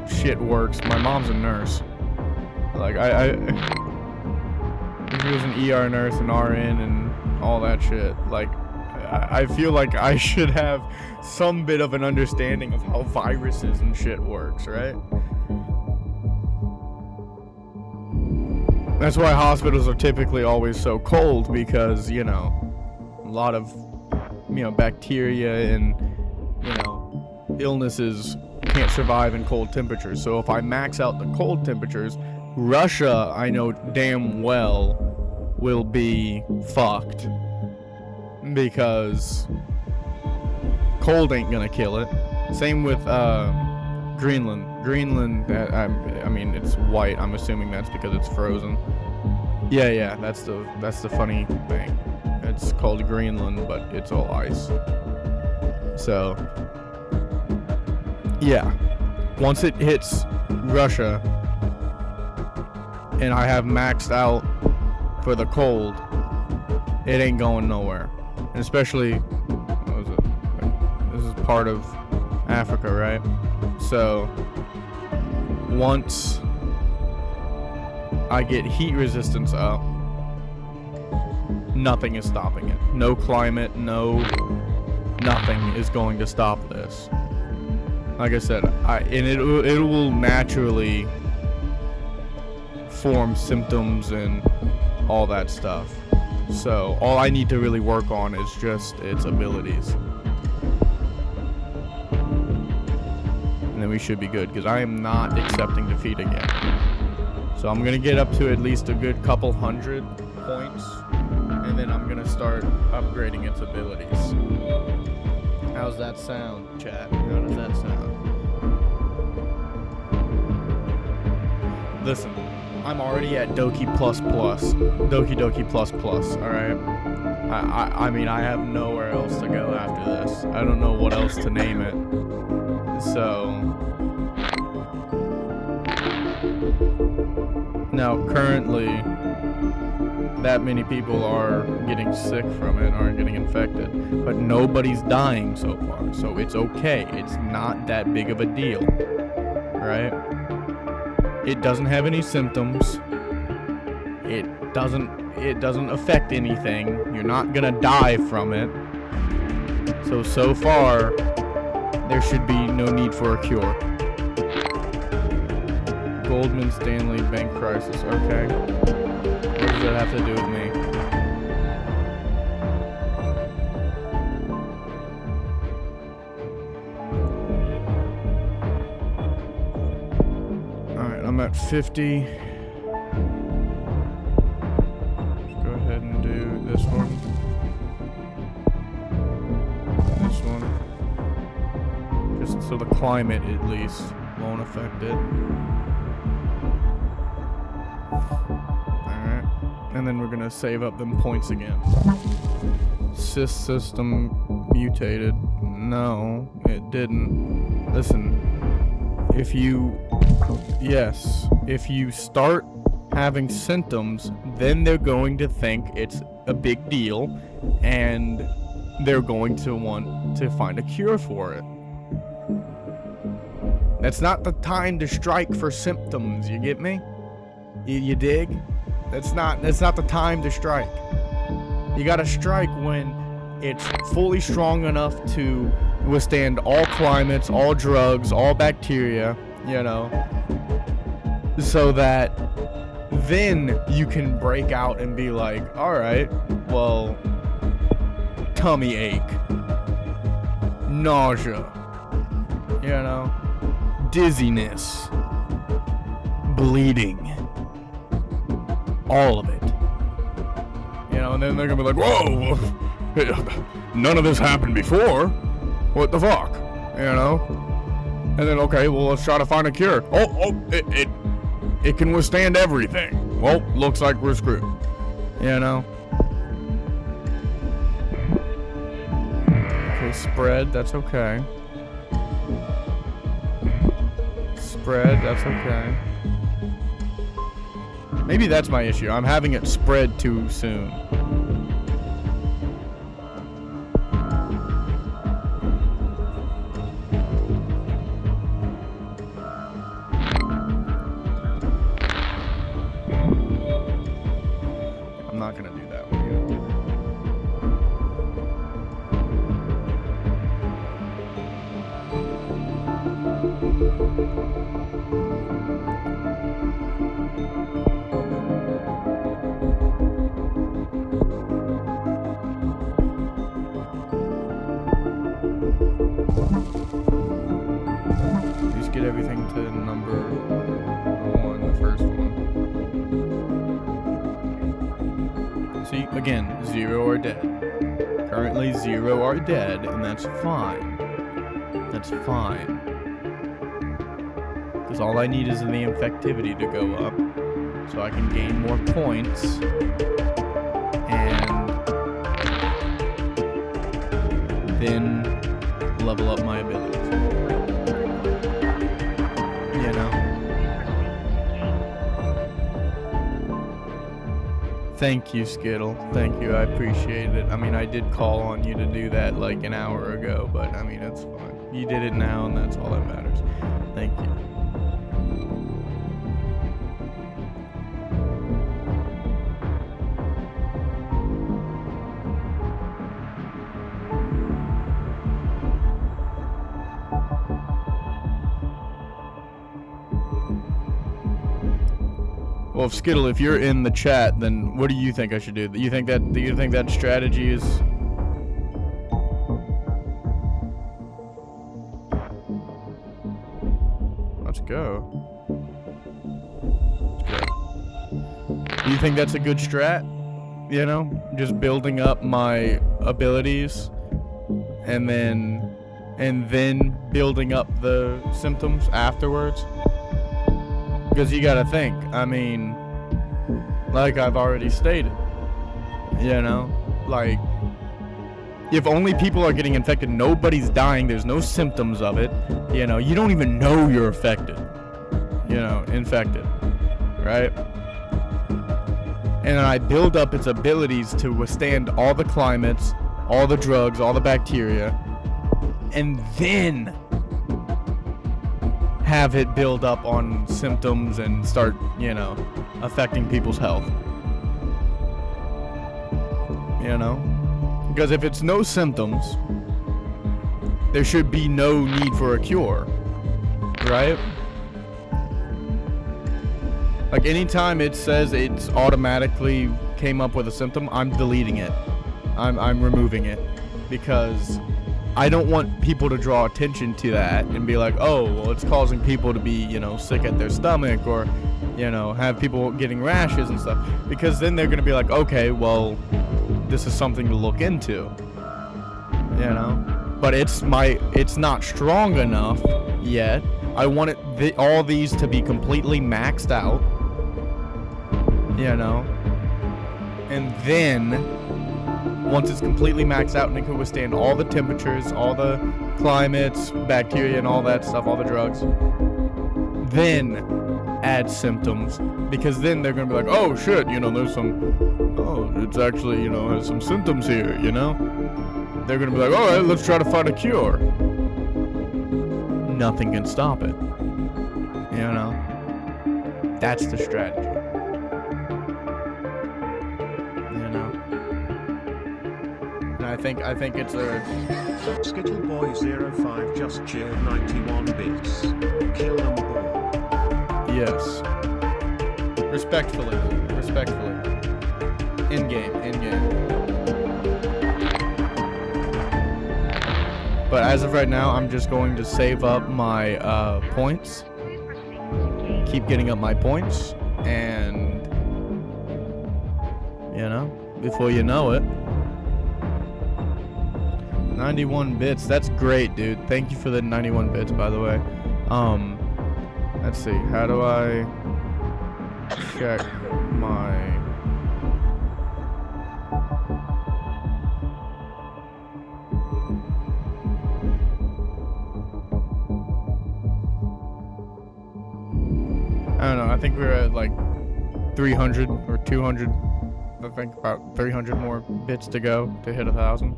shit works. My mom's a nurse. Like, she was an ER nurse and RN and all that shit. Like, I feel like I should have some bit of an understanding of how viruses and shit works, right? That's why hospitals are typically always so cold, because, you know, a lot of, you know, bacteria and, you know, illnesses can't survive in cold temperatures. So if I max out the cold temperatures, Russia, I know damn well, will be fucked, because cold ain't gonna kill it. Same with Greenland. Greenland, I mean, it's white. I'm assuming that's because it's frozen. Yeah, that's the funny thing. It's called Greenland, but it's all ice. So, yeah. Once it hits Russia, and I have maxed out for the cold, it ain't going nowhere. And especially, what was it? This is part of Africa, right? So, once I get heat resistance up, nothing is stopping it. No climate, nothing is going to stop this. Like I said, it will naturally form symptoms and all that stuff. So all I need to really work on is just its abilities. And then we should be good, because I am not accepting defeat again. So I'm going to get up to at least a good couple hundred points, and then I'm going to start upgrading its abilities. How's that sound, chat? How does that sound? Listen, I'm already at Doki-Doki plus, alright? I mean, I have nowhere else to go after this. I don't know what else to name it. So... Now, currently, that many people are getting sick from it, are getting infected, but nobody's dying so far, so it's okay. It's not that big of a deal, right? It doesn't have any symptoms. It doesn't it doesn't affect anything. You're not gonna die from it. So far, there should be no need for a cure. Goldman Stanley bank crisis. Okay. What does that have to do with me? Alright, I'm at 50. Let's go ahead and do this one. This one. Just so the climate, at least, won't affect it. Alright. And then we're gonna save up them points again. Sys system mutated. No, it didn't. Listen. If you start having symptoms, then they're going to think it's a big deal, and they're going to want to find a cure for it. That's not the time to strike for symptoms, you get me? You dig? That's not the time to strike. You gotta strike when it's fully strong enough to withstand all climates, all drugs, all bacteria, you know, so that then you can break out and be like, alright, well, tummy ache, nausea, you know, dizziness, bleeding, all of it. You know, and then they're gonna be like, whoa, none of this happened before. What the fuck? You know? And then, okay, well, let's try to find a cure. It can withstand everything. Well, looks like we're screwed. You know? Okay, spread, that's okay. Spread, that's okay. Maybe that's my issue. I'm having it spread too soon. I'm not gonna do that one Please get everything to number 1, the first one. See, again, 0 are dead. Currently 0 are dead, and that's fine. That's fine. Because all I need is the infectivity to go up, so I can gain more points, and then level up my abilities. You know? Thank you, Skittle. Thank you, I appreciate it. I mean, I did call on you to do that like an hour ago, but I mean, it's fine. You did it now, and that's all that matters. Thank you. Well, Skittle, if you're in the chat, then what do you think I should do? Do you think that strategy is? Let's go. Do you think that's a good strat? You know, just building up my abilities, and then building up the symptoms afterwards. Because you gotta think, I mean, like I've already stated, you know, like, if only people are getting infected, nobody's dying, there's no symptoms of it, you know, you don't even know you're infected, right? And I build up its abilities to withstand all the climates, all the drugs, all the bacteria, and then have it build up on symptoms and start, you know, affecting people's health. you know? Because if it's no symptoms, there should be no need for a cure, right? Like anytime it says it's automatically came up with a symptom, I'm deleting it. I'm removing it, because I don't want people to draw attention to that and be like, oh, well, it's causing people to be, you know, sick at their stomach, or, you know, have people getting rashes and stuff, because then they're gonna be like, okay, well, this is something to look into, you know. But it's not strong enough yet. I want all these to be completely maxed out, you know, and then once it's completely maxed out and it can withstand all the temperatures, all the climates, bacteria and all that stuff, all the drugs, then add symptoms, because then they're gonna be like, oh shit, you know, it's actually, you know, has some symptoms here, you know. They're gonna be like, all right, let's try to find a cure. Nothing can stop it, you know. That's the strategy. I think it's a... Skittle Boy 05 just cheered 91 bits. Kill them all. Yes. Respectfully. In-game. But as of right now, I'm just going to save up my points. Please proceed to gate. Keep getting up my points. And... you know, before you know it... 91 bits, that's great, dude. Thank you for the 91 bits, by the way. Let's see, how do I check my... I don't know, I think we're at like 300 or 200. I think about 300 more bits to go to hit 1,000.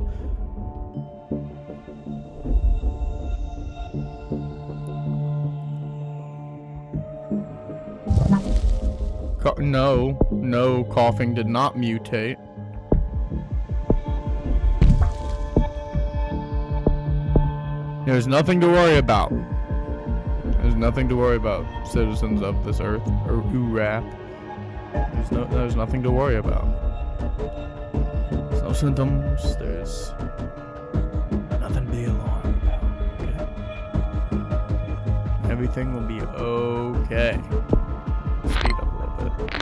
No, coughing did not mutate. There's nothing to worry about. There's nothing to worry about, citizens of this earth, or Urap. There's nothing to worry about. There's no symptoms, there's nothing to be alarmed about, okay? Everything will be okay. Speed up a little bit.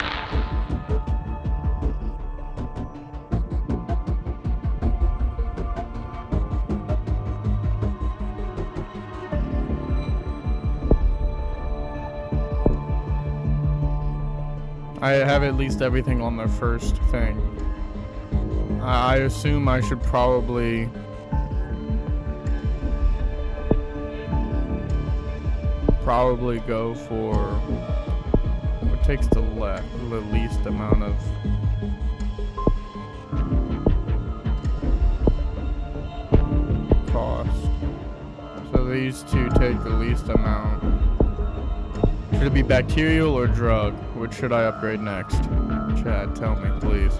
I have at least everything on the first thing. I assume I should probably go for what takes the least amount of cost. So these two take the least amount. Should it be bacterial or drug? Which should I upgrade next? Chad, tell me, please.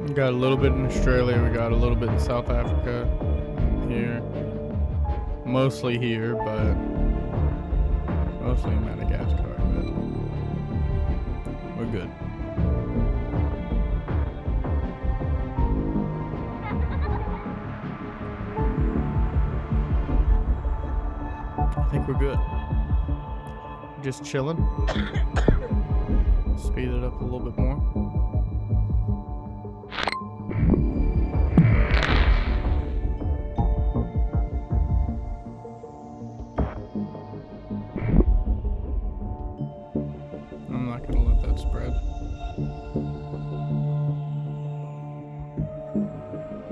We got a little bit in Australia, we got a little bit in South Africa, and here. Mostly here, but mostly in Madagascar, but we're good. I think we're good. Just chilling. Speed it up a little bit more. I'm not gonna let that spread.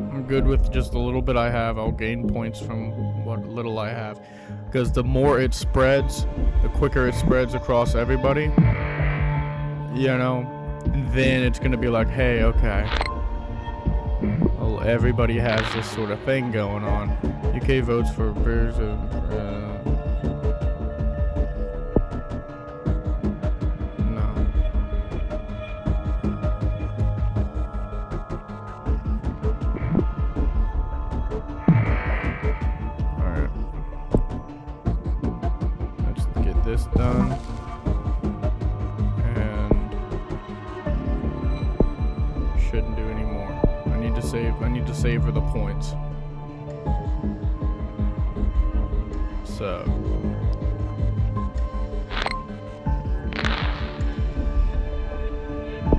I'm good with just the little bit I have. I'll gain points from what little I have. Because the more it spreads, the quicker it spreads across everybody. You know? And then it's gonna be like, hey, okay. Well, everybody has this sort of thing going on. UK votes for bears of... this done, and shouldn't do any more. I need to savor the points. So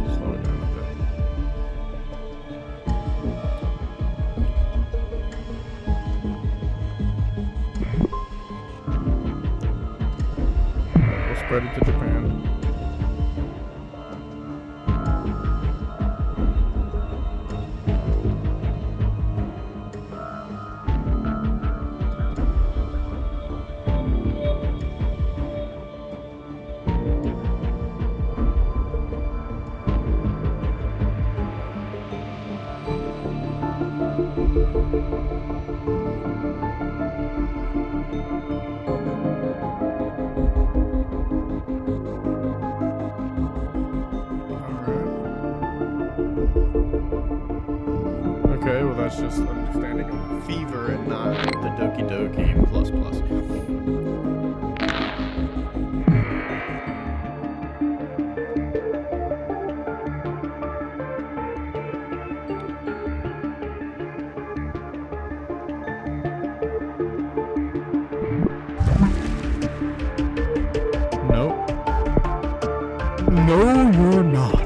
slow it down a bit. Spread it to Japan. Okay, well that's just understanding of fever and not the Doki-Doki plus plus. Nope. No, you're not.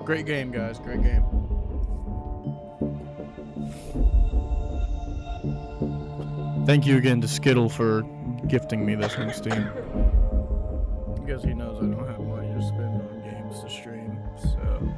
Great game, guys. Great game. Thank you again to Skittle for gifting me this on Steam. Because he knows I don't have money to spend on games to stream, so...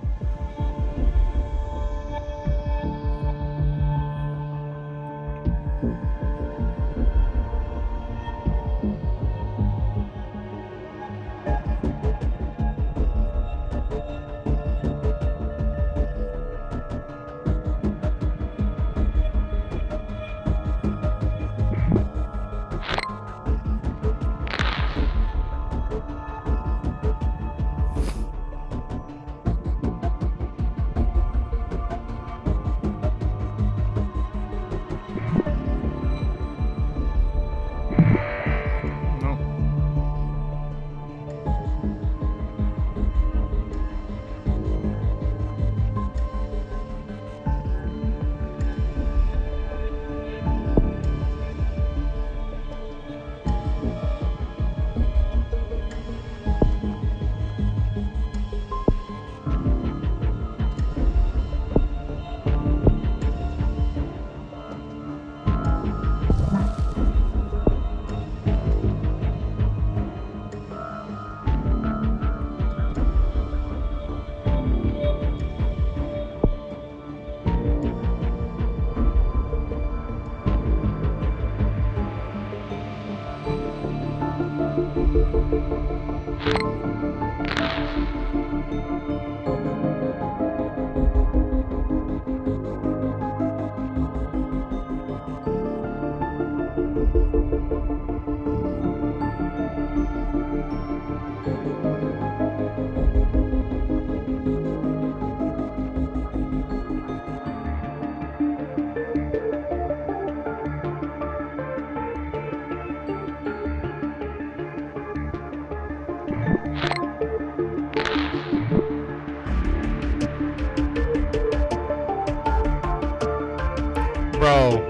Bro.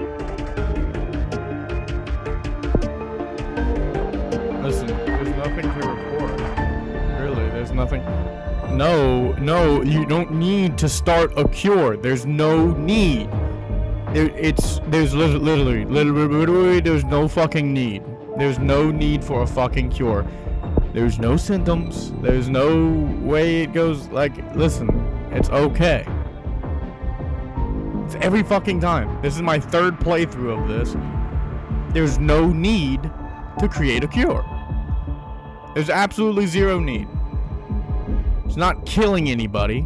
Listen, there's nothing to report. Really, there's nothing. No, you don't need to start a cure. There's no need. There's literally, there's no fucking need. There's no need for a fucking cure. There's no symptoms. There's no way it goes. Like, listen, it's okay. It's every fucking time. This is my third playthrough of this. There's no need to create a cure. There's absolutely zero need. It's not killing anybody.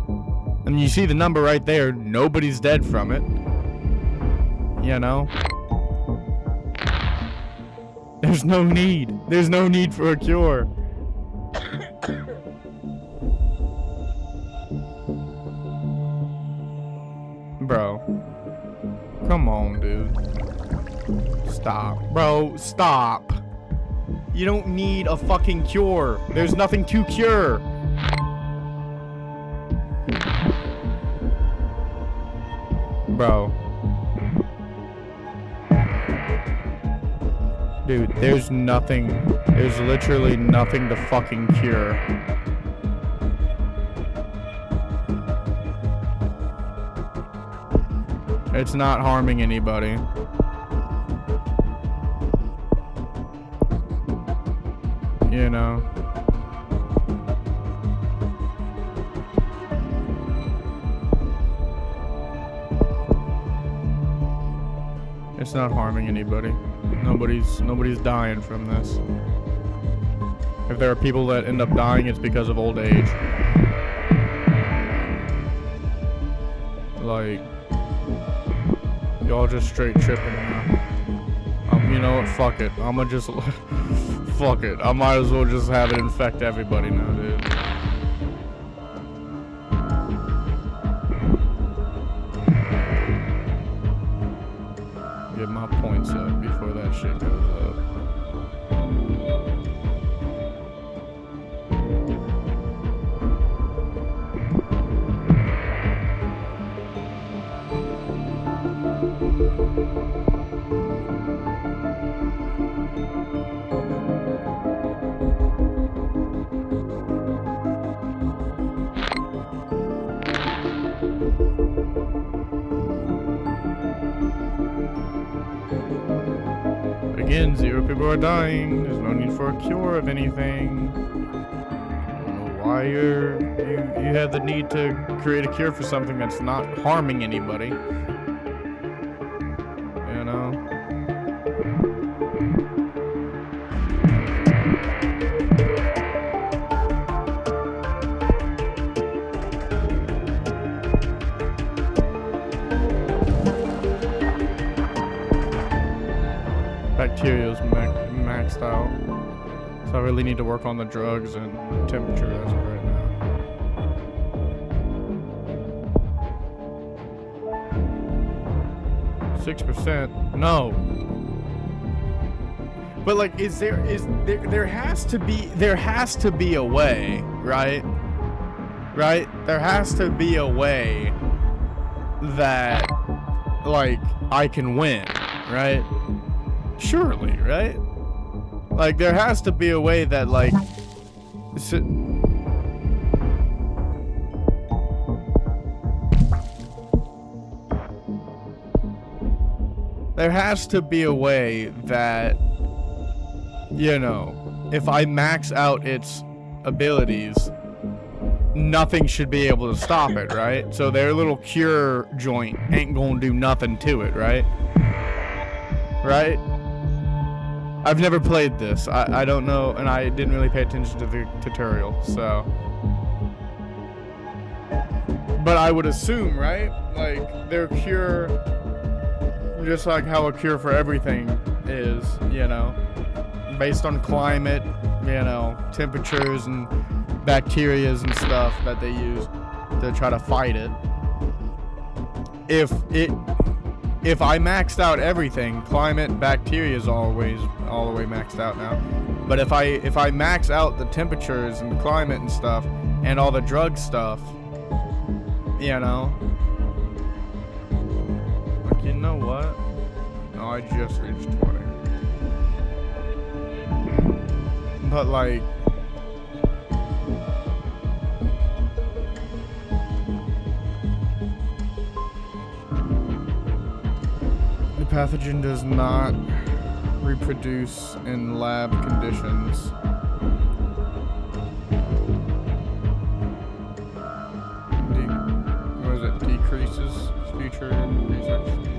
And you see the number right there. Nobody's dead from it. You know? There's no need. There's no need for a cure. Bro. Come on, dude. Stop. Bro, stop. You don't need a fucking cure. There's nothing to cure. Bro. Dude, there's nothing. There's literally nothing to fucking cure. It's not harming anybody. You know? It's not harming anybody. Nobody's dying from this. If there are people that end up dying, it's because of old age. Like, y'all just straight tripping now. You know what? Fuck it. I'ma just fuck it. I might as well just have it infect everybody now, dude. Get my points up before that shit goes up. Again, 0 people are dying. There's no need for a cure of anything. I don't know why you have the need to create a cure for something that's not harming anybody. You know? Bacteria's maxed out, so I really need to work on the drugs and temperature as of right now. %? No. But like, there has to be a way, right? Right? There has to be a way that, like, I can win, right? Surely, right? Like, there has to be a way that, like, there has to be a way that, you know, if I max out its abilities, nothing should be able to stop it, right? So their little cure joint ain't gonna do nothing to it, right? Right? I've never played this. I don't know, and I didn't really pay attention to the tutorial, so. But I would assume, right? Like, their cure, just like how a cure for everything is, you know, based on climate, you know, temperatures and bacterias and stuff that they use to try to fight it. If I maxed out everything, climate, bacteria is always all the way maxed out now. But if I max out the temperatures and the climate and stuff and all the drug stuff, you know, like, you know what? I just reached 20. But like, the pathogen does not reproduce in lab conditions. What is it? Decreases future research.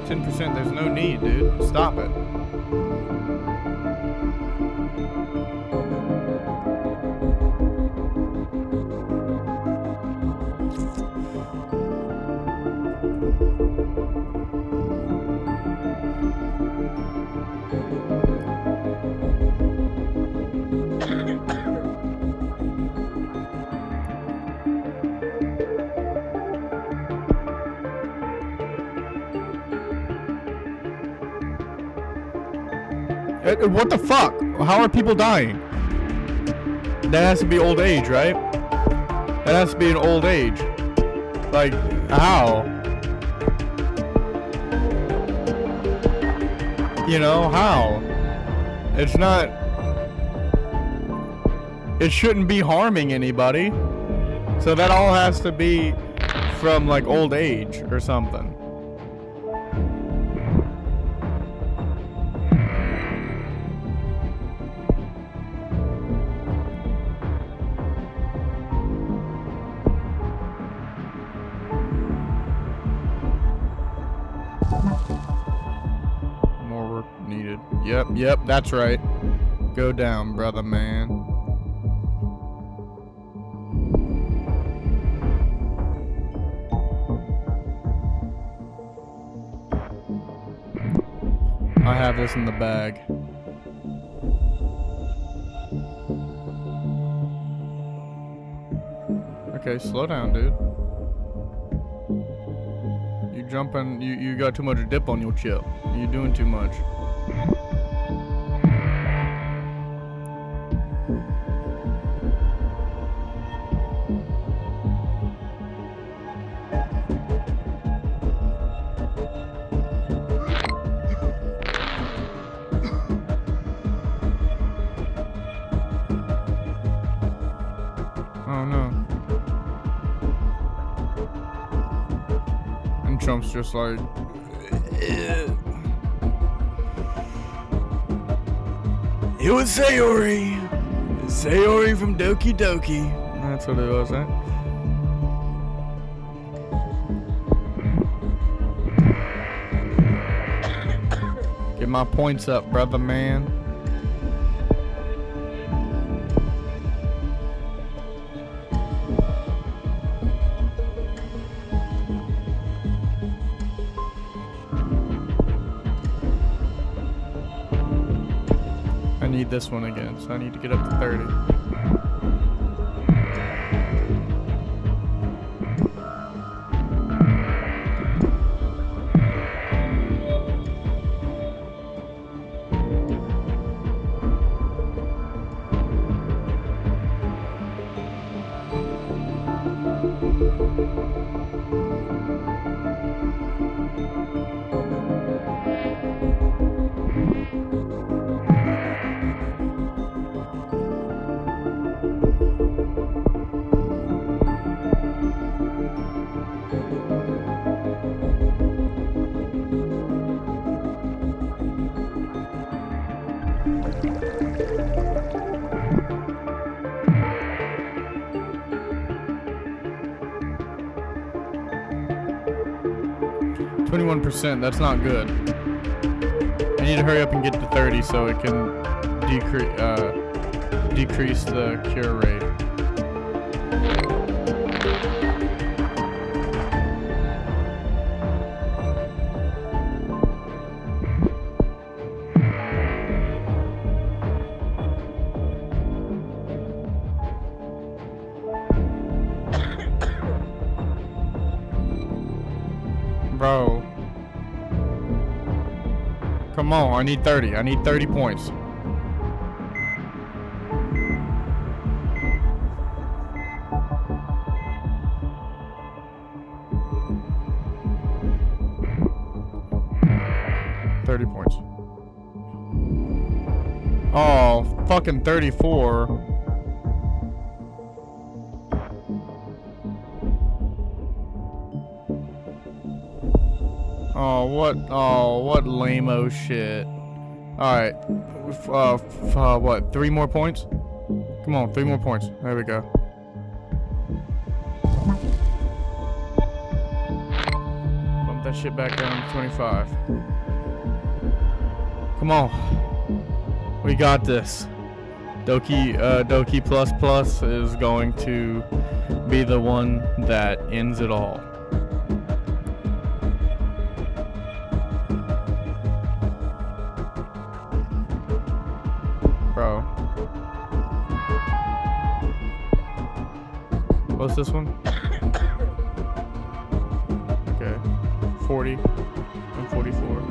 10%, there's no need, dude. Stop it. What the fuck? How are people dying? That has to be old age, right? That has to be an old age. Like, how? You know, how? It's not... It shouldn't be harming anybody. So that all has to be from, like, old age or something. Yep, that's right. Go down, brother man. I have this in the bag. Okay, slow down, dude. You jumping, you got too much dip on your chip. You're doing too much. Oh no. And Trump's just like... It was Sayori. Sayori from Doki-Doki. That's what it was, huh? Get my points up, brother man. I need this one again, so I need to get up to 30. %, that's not good. I need to hurry up and get to 30 so it can decrease the cure rate. Bro. Come on, I need 30. I need 30 points. 30 points. Oh, fucking 34. Oh, what lame-o shit. Alright. What, 3 more points? Come on, 3 more points. There we go. Bump that shit back down to 25. Come on. We got this. Doki plus plus is going to be the one that ends it all. Bro. What's this one? Okay. 40 and 44.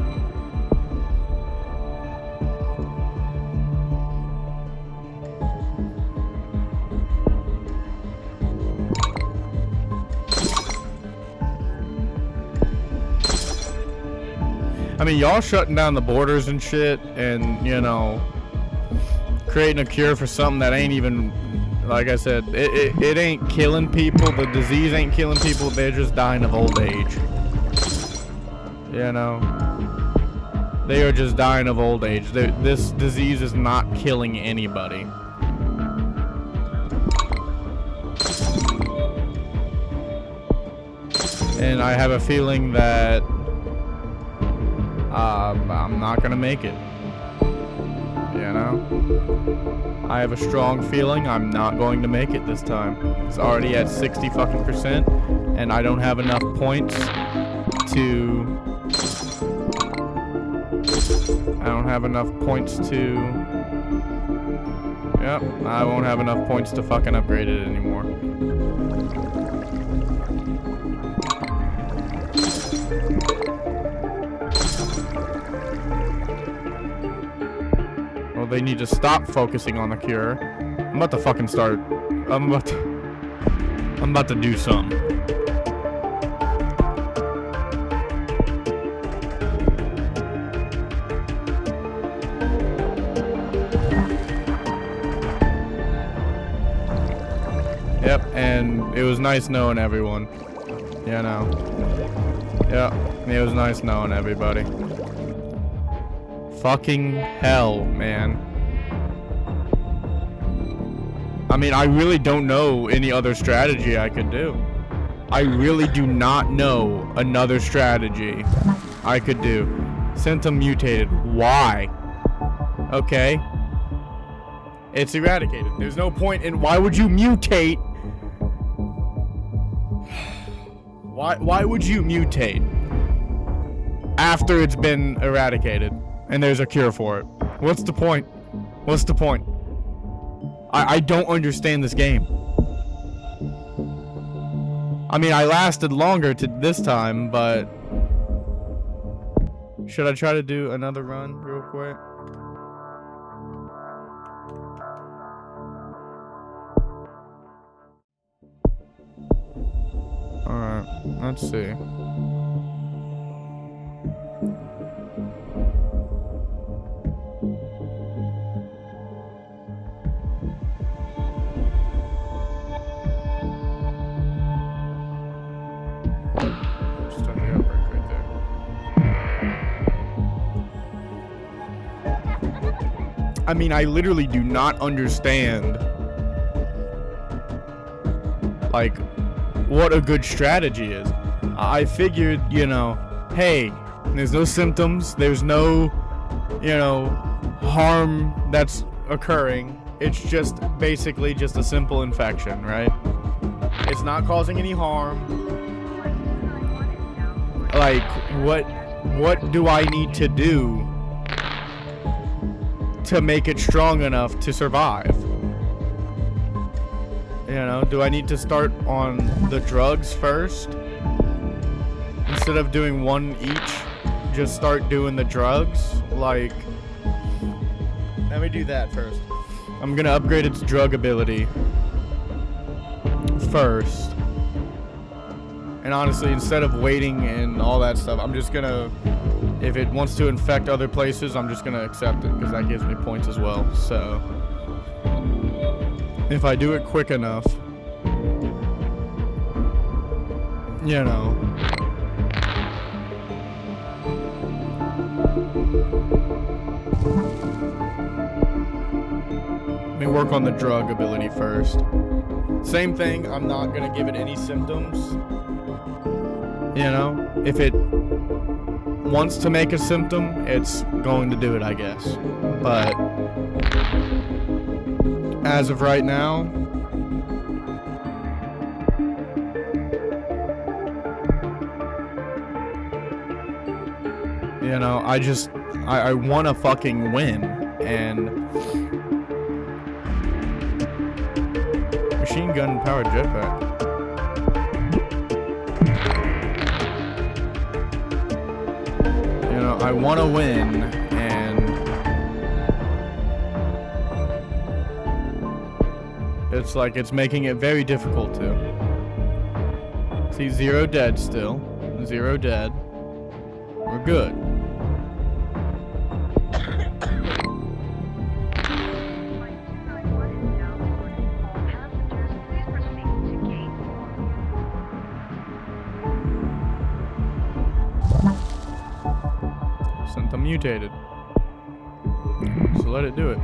I mean, y'all shutting down the borders and shit, and, you know, creating a cure for something that ain't even, like I said, it ain't killing people. The disease ain't killing people. They're just dying of old age. You know? They are just dying of old age. This disease is not killing anybody. And I have a feeling that I'm not gonna make it. You know? I have a strong feeling I'm not going to make it this time. It's already at 60 fucking percent, and I don't have enough points to... Yep, I won't have enough points to fucking upgrade it anymore. Well, they need to stop focusing on the cure. I'm about to fucking start. I'm about to do something. Yep, and it was nice knowing everyone. You know. Yep, it was nice knowing everybody. Fucking hell, man. I mean, I really don't know any other strategy I could do. I really do not know another strategy I could do. Symptom mutated. Why? Okay. It's eradicated. There's no point in... Why would you mutate? Why would you mutate after it's been eradicated and there's a cure for it? What's the point? What's the point? I don't understand this game. I mean, I lasted longer to this time, but should I try to do another run real quick? Alright, let's see. Just on the outbreak right there. I mean, I literally do not understand, like, what a good strategy is. I figured, you know, hey, there's no symptoms, there's no, you know, harm that's occurring. It's just basically just a simple infection, right? It's not causing any harm. Like, what do I need to do to make it strong enough to survive? You know, do I need to start on the drugs first? Instead of doing one each, just start doing the drugs? Like, let me do that first. I'm gonna upgrade its drug ability first. And honestly, instead of waiting and all that stuff, I'm just gonna, if it wants to infect other places, I'm just gonna accept it, because that gives me points as well. So, if I do it quick enough, you know. Let me work on the drug ability first. Same thing, I'm not gonna give it any symptoms. You know, if it wants to make a symptom, it's going to do it, I guess. But as of right now, you know, I want to fucking win. And machine gun powered jetpack. You know, I want to win, and it's like it's making it very difficult to. See, 0 dead still. 0 dead. We're good. Flight 291 is now boarding. All passengers, please proceed to gate 4. Sent them mutated. So let it do it.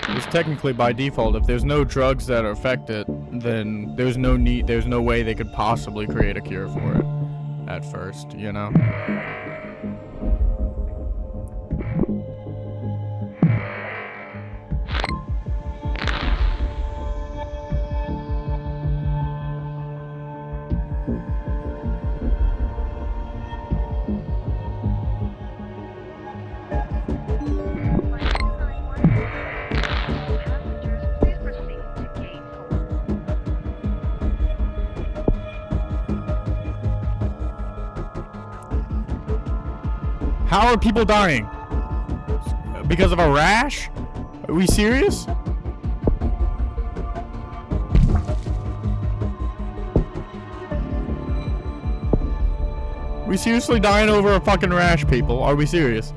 It's technically by default, if there's no drugs that affect it, then there's no way they could possibly create a cure for it at first, you know? Flight 291 is now boarding. All passengers, please proceed to gate 4. How are people dying? Because of a rash? Are we serious? We seriously dying over a fucking rash, people? Are we serious?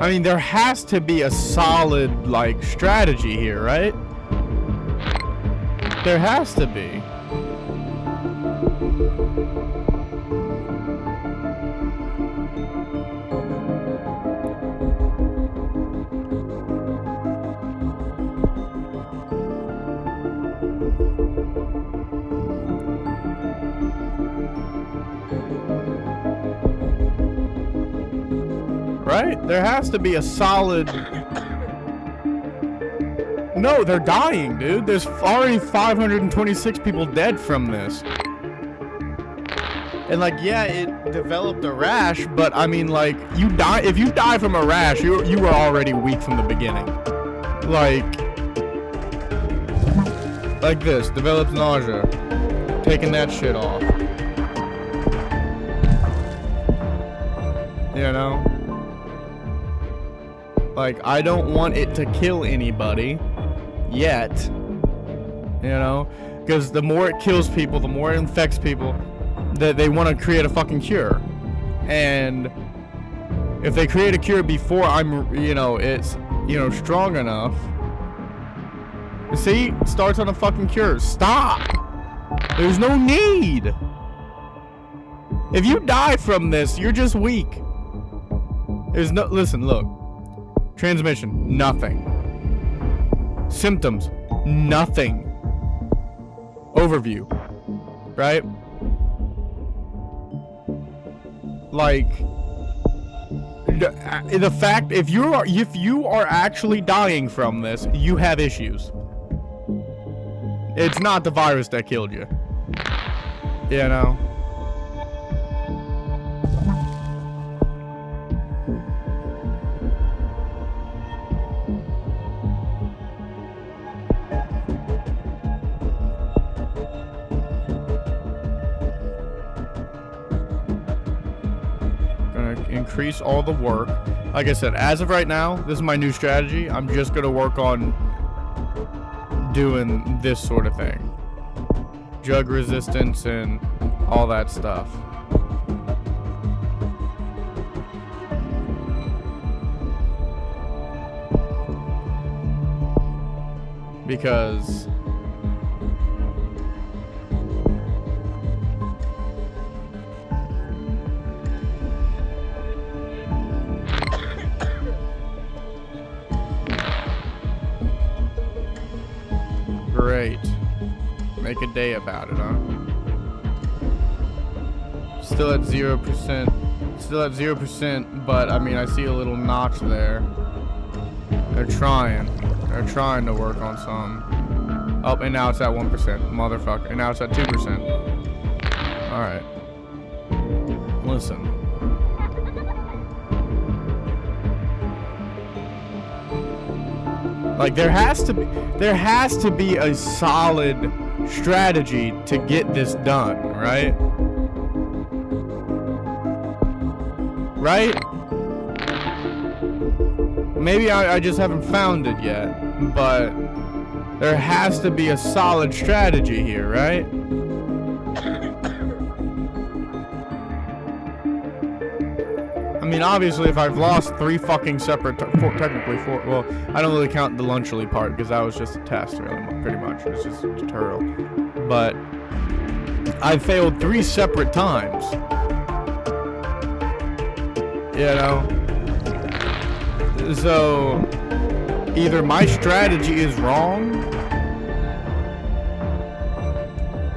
I mean, there has to be a solid, like, strategy here, right? There has to be. Right? There has to be a solid... No, they're dying, dude. There's already 526 people dead from this. And like, yeah, it developed a rash, but I mean, like, you die... If you die from a rash, you were already weak from the beginning. Like this. Develops nausea. Taking that shit off. You know? Like, I don't want it to kill anybody yet, you know, because the more it kills people, the more it infects people, that they want to create a fucking cure. And if they create a cure before I'm, you know, it's, you know, strong enough. See, starts on a fucking cure. Stop. There's no need. If you die from this, you're just weak. There's no, listen, look. Transmission, nothing. Symptoms, nothing. Overview, right? Like, the fact, if you are actually dying from this, you have issues. It's not the virus that killed you. You know? Increase all the work. Like I said, as of right now, this is my new strategy. I'm just gonna work on doing this sort of thing. Jug resistance and all that stuff. Because great. Make a day about it, huh? Still at 0%. Still at 0%, but I mean, I see a little notch there. They're trying. They're trying to work on some. Oh, and now it's at 1%. Motherfucker. And now it's at 2%. Alright. Listen. Like, there has to be a solid strategy to get this done, right? Right? Maybe I just haven't found it yet, but there has to be a solid strategy here, right? I mean, obviously, if I've lost 3 fucking separate, technically 4, well, I don't really count the lunchly part because that was just a test, really, pretty much. It's just a tutorial. But I failed 3 separate times. You know? So, either my strategy is wrong.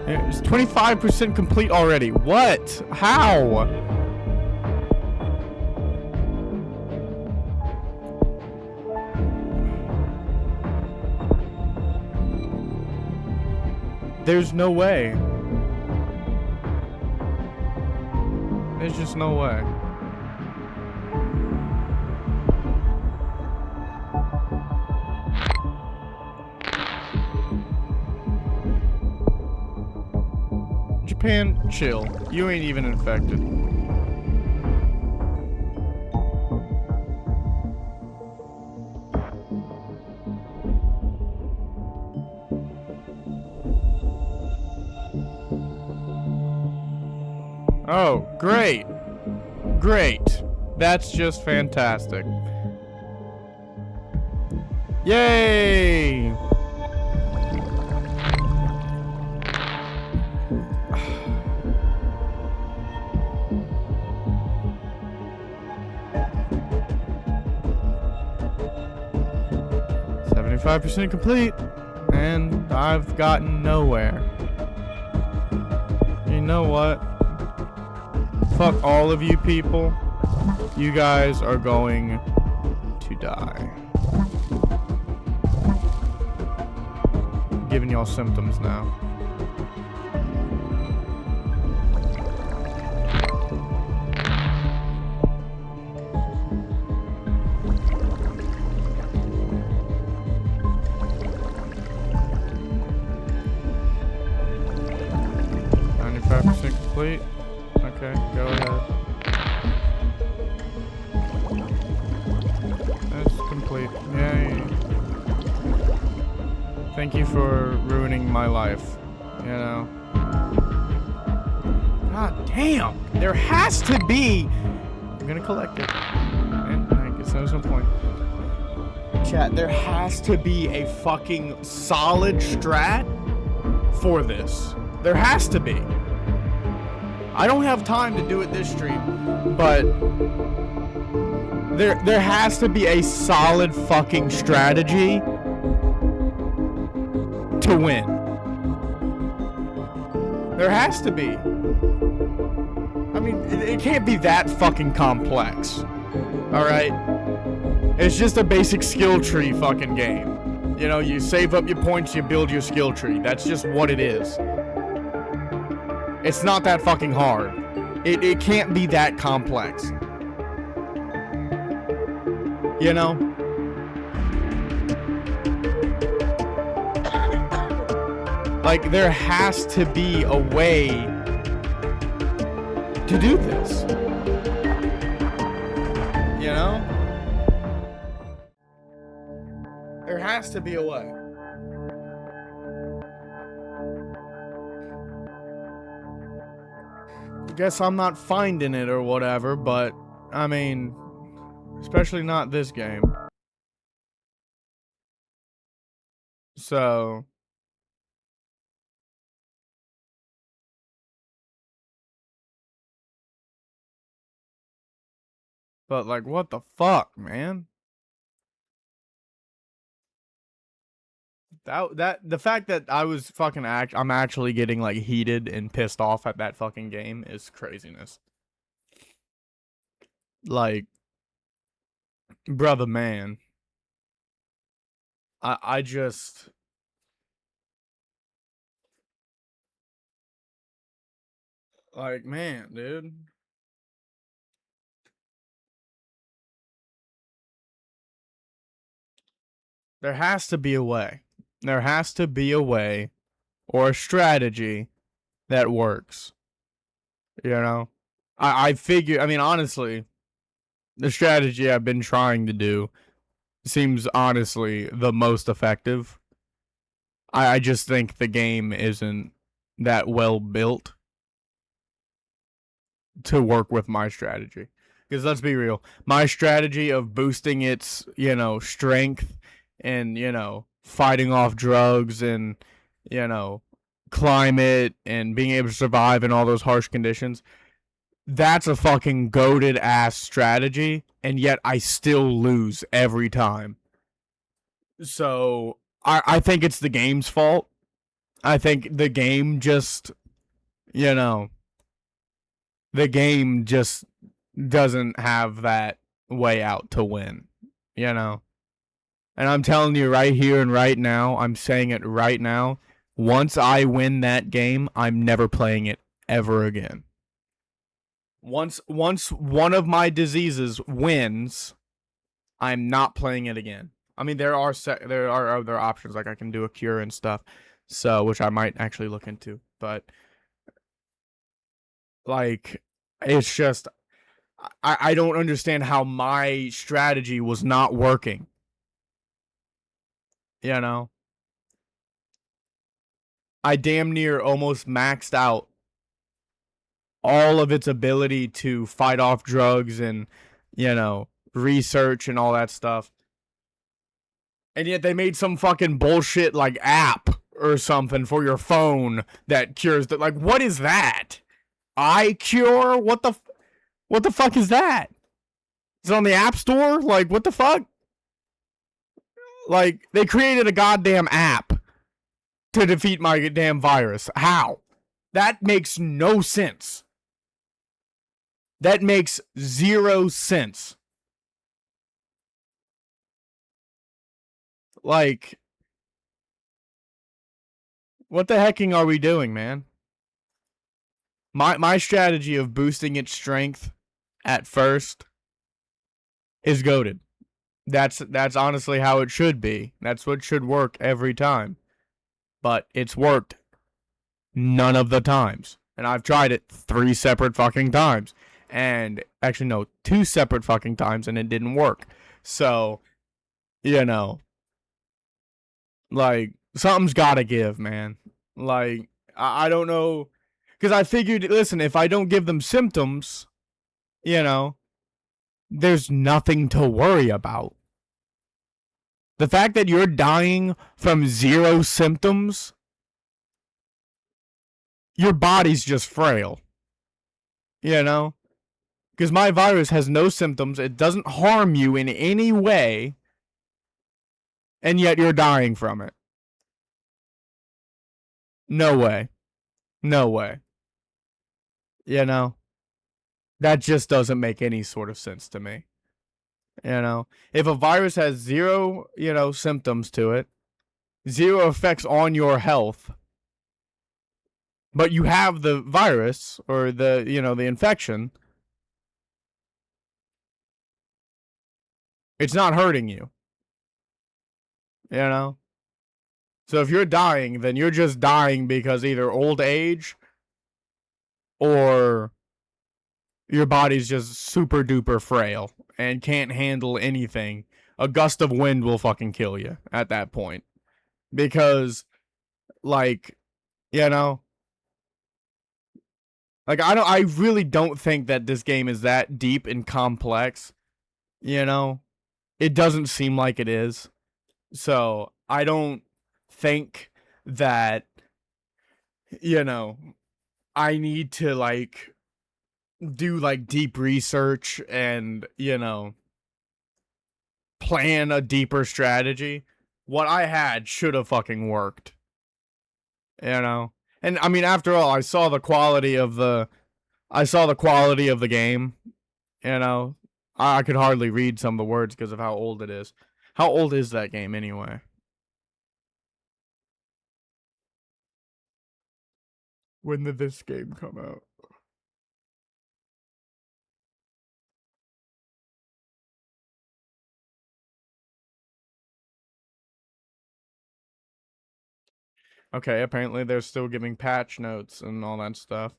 It's 25% complete already. What? How? There's no way. There's just no way. Japan, chill. You ain't even infected. Oh, great. Great. That's just fantastic. Yay! %, complete, and I've gotten nowhere. You know what? Fuck all of you people. You guys are going to die. I'm giving y'all symptoms now. Complete. Okay, go ahead. That's complete. Yay. Thank you for ruining my life. You know. God damn! There has to be. I'm gonna collect it. And I guess there's no point. Chat, there has to be a fucking solid strat for this. There has to be. I don't have time to do it this stream, but there has to be a solid fucking strategy to win. There has to be. I mean, it can't be that fucking complex. Alright? It's just a basic skill tree fucking game. You know, you save up your points, you build your skill tree. That's just what it is. It's not that fucking hard. It can't be that complex. You know? Like, there has to be a way to do this. You know? There has to be a way. Guess I'm not finding it or whatever, but I mean, especially not this game. So, but like, what the fuck, man? The fact that I was fucking I'm actually getting like heated and pissed off at that fucking game is craziness. Like, brother, man. I just, like, man, dude. There has to be a way. There has to be a way or a strategy that works. You know? I figure, I mean, honestly, the strategy I've been trying to do seems honestly the most effective. I just think the game isn't that well built to work with my strategy. Because let's be real, my strategy of boosting its, you know, strength and, you know, fighting off drugs and, you know, climate and being able to survive in all those harsh conditions, that's a fucking goated ass strategy, and yet I still lose every time. So I think it's the game's fault. I think the game just, you know, the game just doesn't have that way out to win, you know? And I'm telling you right here and right now, I'm saying it right now, once I win that game, I'm never playing it ever again. Once one of my diseases wins, I'm not playing it again. I mean, there are other options, like I can do a cure and stuff, so which I might actually look into. But like, it's just I don't understand how my strategy was not working. You know, I damn near almost maxed out all of its ability to fight off drugs and, you know, research and all that stuff. And yet they made some fucking bullshit like app or something for your phone that cures that. Like, what is that? Eye cure? What the fuck is that? Is it on the App Store? Like, what the fuck? Like, they created a goddamn app to defeat my damn virus. How? That makes no sense. That makes 0 sense. Like, what the hecking are we doing, man? My strategy of boosting its strength at first is goated. That's honestly how it should be. That's what should work every time. But it's worked none of the times. And I've tried it 3 separate fucking times. And actually, no, 2 separate fucking times, and it didn't work. So, you know, like, something's gotta give, man. Like, I don't know. Because I figured, listen, if I don't give them symptoms, you know, there's nothing to worry about. The fact that you're dying from 0 symptoms, your body's just frail. You know? Because my virus has no symptoms, it doesn't harm you in any way, and yet you're dying from it. No way. No way. You know? That just doesn't make any sort of sense to me. If a virus has zero, symptoms to it, zero effects on your health, but you have the virus or the infection, it's not hurting you. So if you're dying, then you're just dying because either old age or your body's just super duper frail and can't handle anything. A gust of wind will fucking kill you at that point. Because, like, I really don't think that this game is that deep and complex. It doesn't seem like it is. So I don't think that, I need to, like, do, like, deep research and, plan a deeper strategy. What I had should have fucking worked. And I mean, after all, I saw the quality of the game. I could hardly read some of the words because of how old it is. How old is that game anyway? When did this game come out? Okay, apparently they're still giving patch notes and all that stuff.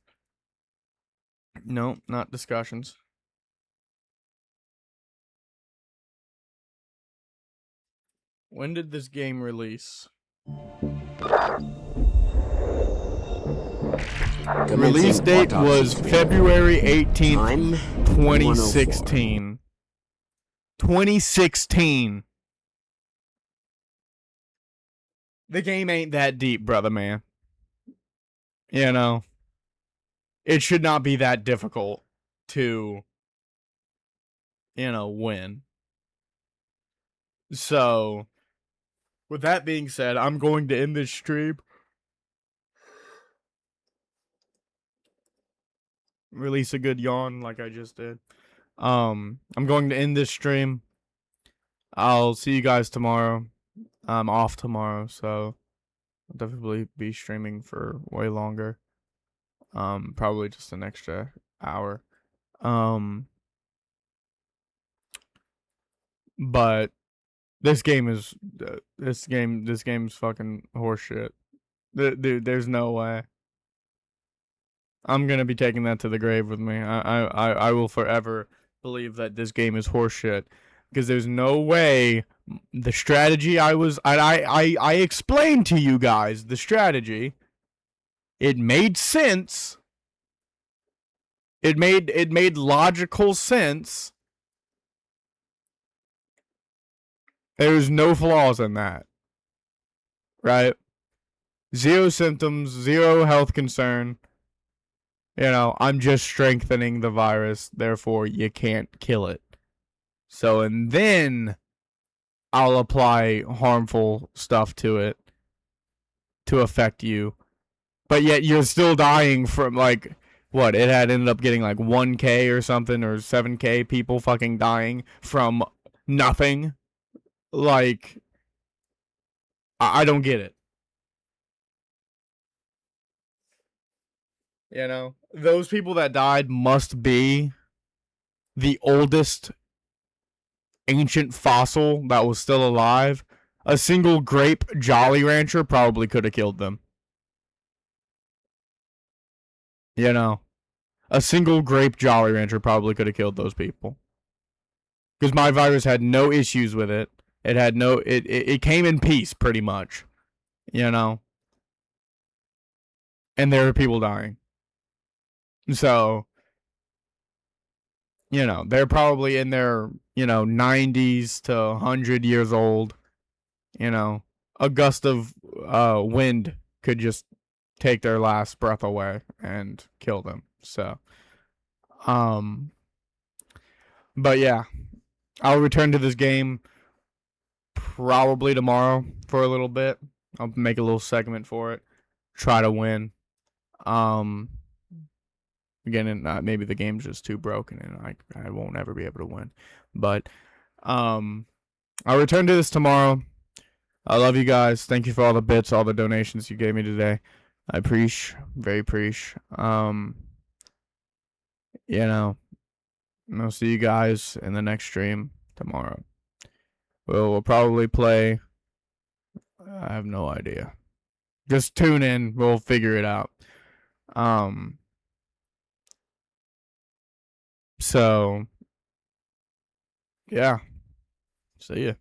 No, not discussions. When did this game release? Release date was February 18th, 2016. 2016. The game ain't that deep, brother man. It should not be that difficult to, win. So, with that being said, I'm going to end this stream. Release a good yawn like I just did. I'm going to end this stream. I'll see you guys tomorrow. I'm off tomorrow, so I'll definitely be streaming for way longer. Probably just an extra hour. But this game is fucking horseshit. Dude, there's no way. I'm gonna be taking that to the grave with me. I will forever believe that this game is horseshit because there's no way the strategy I explained to you guys the strategy. It made sense. It made logical sense. There's no flaws in that. Right? Zero symptoms, zero health concern. I'm just strengthening the virus, therefore you can't kill it. So, and then I'll apply harmful stuff to it to affect you. But yet you're still dying from, like, what? It had ended up getting like 1K or something, or 7K people fucking dying from nothing. Like, I don't get it. Those people that died must be the oldest ancient fossil that was still alive. A single grape Jolly Rancher probably could have killed them. A single grape Jolly Rancher probably could have killed those people. Because my virus had no issues with it. It had no, it came in peace, pretty much. And there were people dying. So, they're probably in their, 90s to 100 years old. A gust of wind could just take their last breath away and kill them. So, but yeah, I'll return to this game probably tomorrow for a little bit. I'll make a little segment for it. Try to win. Again, and maybe the game's just too broken and I won't ever be able to win. But I'll return to this tomorrow. I love you guys. Thank you for all the bits, all the donations you gave me today. I very appreciate. You know, I'll see you guys in the next stream tomorrow. We'll probably play. I have no idea. Just tune in. We'll figure it out. So yeah. See ya.